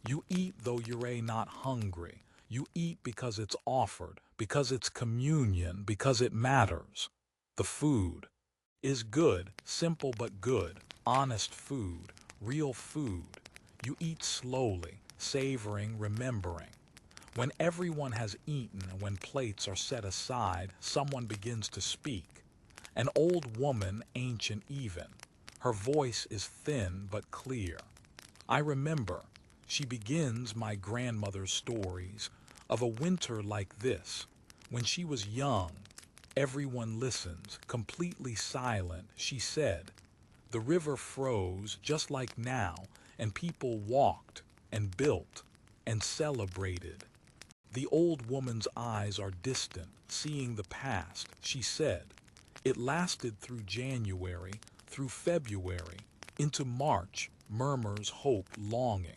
You eat though you're not hungry. You eat because it's offered, because it's communion, because it matters. The food is good, simple but good, honest food, real food. You eat slowly, savoring, remembering. When everyone has eaten, when plates are set aside, someone begins to speak. An old woman, ancient even. Her voice is thin but clear. I remember. She begins my grandmother's stories of a winter like this. When she was young, everyone listens, completely silent. She said, the river froze just like now, and people walked and built and celebrated. The old woman's eyes are distant, seeing the past. She said, it lasted through January, through February, into March, murmurs, hope, longing.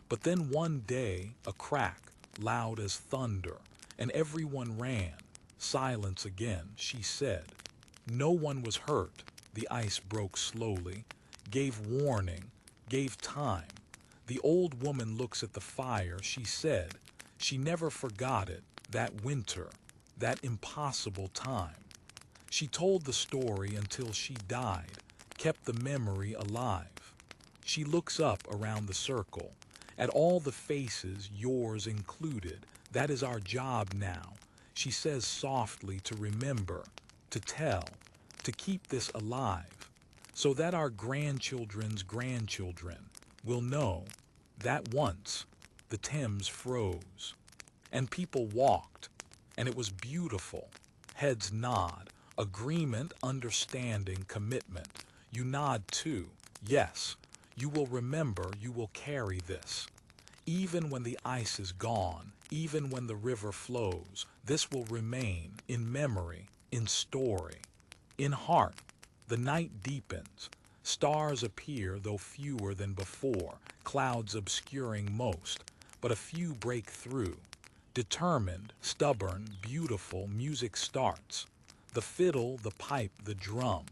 But then one day, a crack, loud as thunder, and everyone ran. Silence again, she said. No one was hurt. The ice broke slowly, gave warning, gave time. The old woman looks at the fire. She said she never forgot it, that winter, that impossible time. She told the story until she died, kept the memory alive. She looks up around the circle, at all the faces, yours included. That is our job now. She says softly, to remember, to tell, to keep this alive, so that our grandchildren's grandchildren will know that once the Thames froze, and people walked, and it was beautiful. Heads nod, agreement, understanding, commitment. You nod too. Yes, you will remember, you will carry this. Even when the ice is gone, even when the river flows, this will remain in memory, in story, in heart. The night deepens. Stars appear, though fewer than before, clouds obscuring most, but a few break through. Determined, stubborn, beautiful, music starts. The fiddle, the pipe, the drum.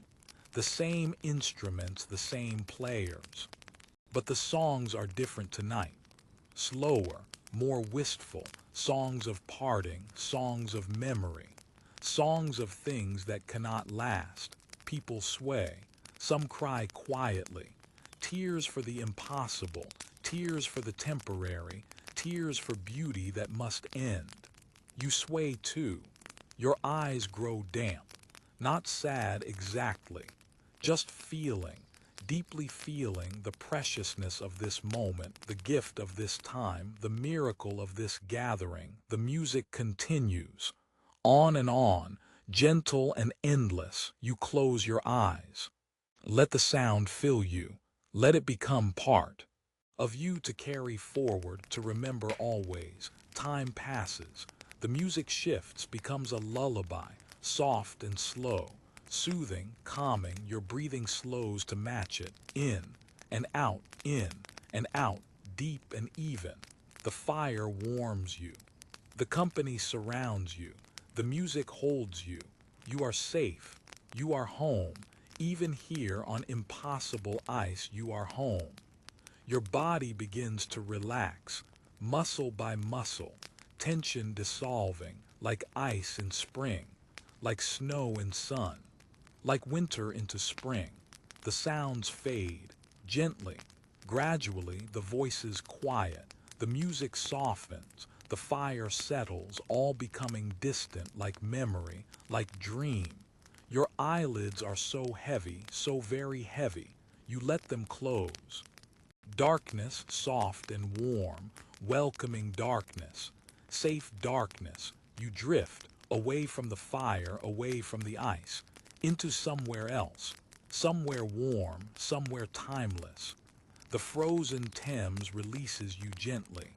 The same instruments, the same players. But the songs are different tonight. Slower, more wistful, songs of parting, songs of memory, songs of things that cannot last. People sway, some cry quietly, tears for the impossible, tears for the temporary, tears for beauty that must end. You sway too. Your eyes grow damp, not sad exactly, just feeling, deeply feeling the preciousness of this moment, the gift of this time, the miracle of this gathering. The music continues, on and on, gentle and endless. You close your eyes. Let the sound fill you. Let it become part of you to carry forward, to remember always. Time passes. The music shifts, becomes a lullaby, soft and slow, soothing, calming. Your breathing slows to match it. In and out, deep and even. The fire warms you. The company surrounds you. The music holds you. You are safe. You are home. Even here on impossible ice, you are home. Your body begins to relax, muscle by muscle, tension dissolving, like ice in spring, like snow in sun, like winter into spring. The sounds fade, gently, gradually the voices quiet, the music softens, the fire settles, all becoming distant like memory, like dream. Your eyelids are so heavy, so very heavy, you let them close. Darkness, soft and warm, welcoming darkness, safe darkness. You drift away from the fire, away from the ice, into somewhere else, somewhere warm, somewhere timeless. The frozen Thames releases you gently.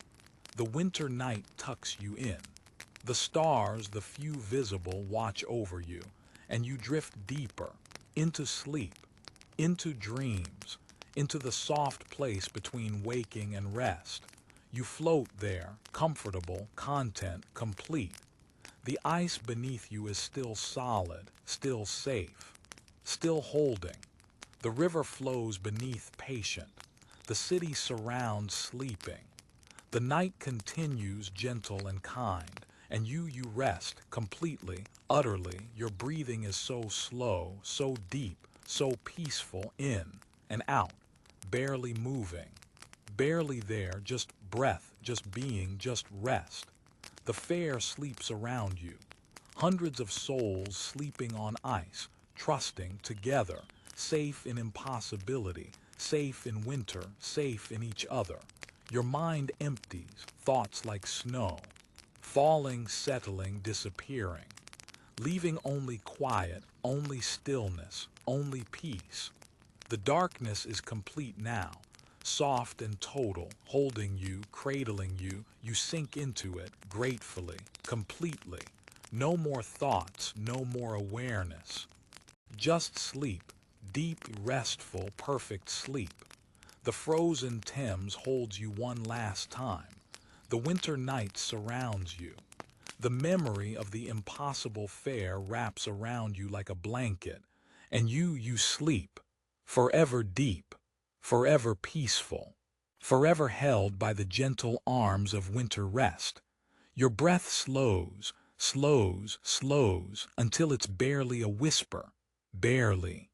The winter night tucks you in. The stars, the few visible, watch over you, and you drift deeper, into sleep, into dreams, into the soft place between waking and rest. You float there, comfortable, content, complete. The ice beneath you is still solid, still safe, still holding. The river flows beneath, patient. The city surrounds, sleeping. The night continues, gentle and kind, and you rest, completely, utterly. Your breathing is so slow, so deep, so peaceful, in and out, barely moving, barely there, just breath, just being, just rest. The fair sleeps around you, hundreds of souls sleeping on ice, trusting together, safe in impossibility, safe in winter, safe in each other. Your mind empties, thoughts like snow, falling, settling, disappearing, leaving only quiet, only stillness, only peace. The darkness is complete now, soft and total, holding you, cradling you. You sink into it, gratefully, completely. No more thoughts, no more awareness. Just sleep, deep, restful, perfect sleep. The frozen Thames holds you one last time. The winter night surrounds you. The memory of the impossible fair wraps around you like a blanket, and you sleep, forever deep, forever peaceful, forever held by the gentle arms of winter rest. Your breath slows, slows, slows, until it's barely a whisper, barely.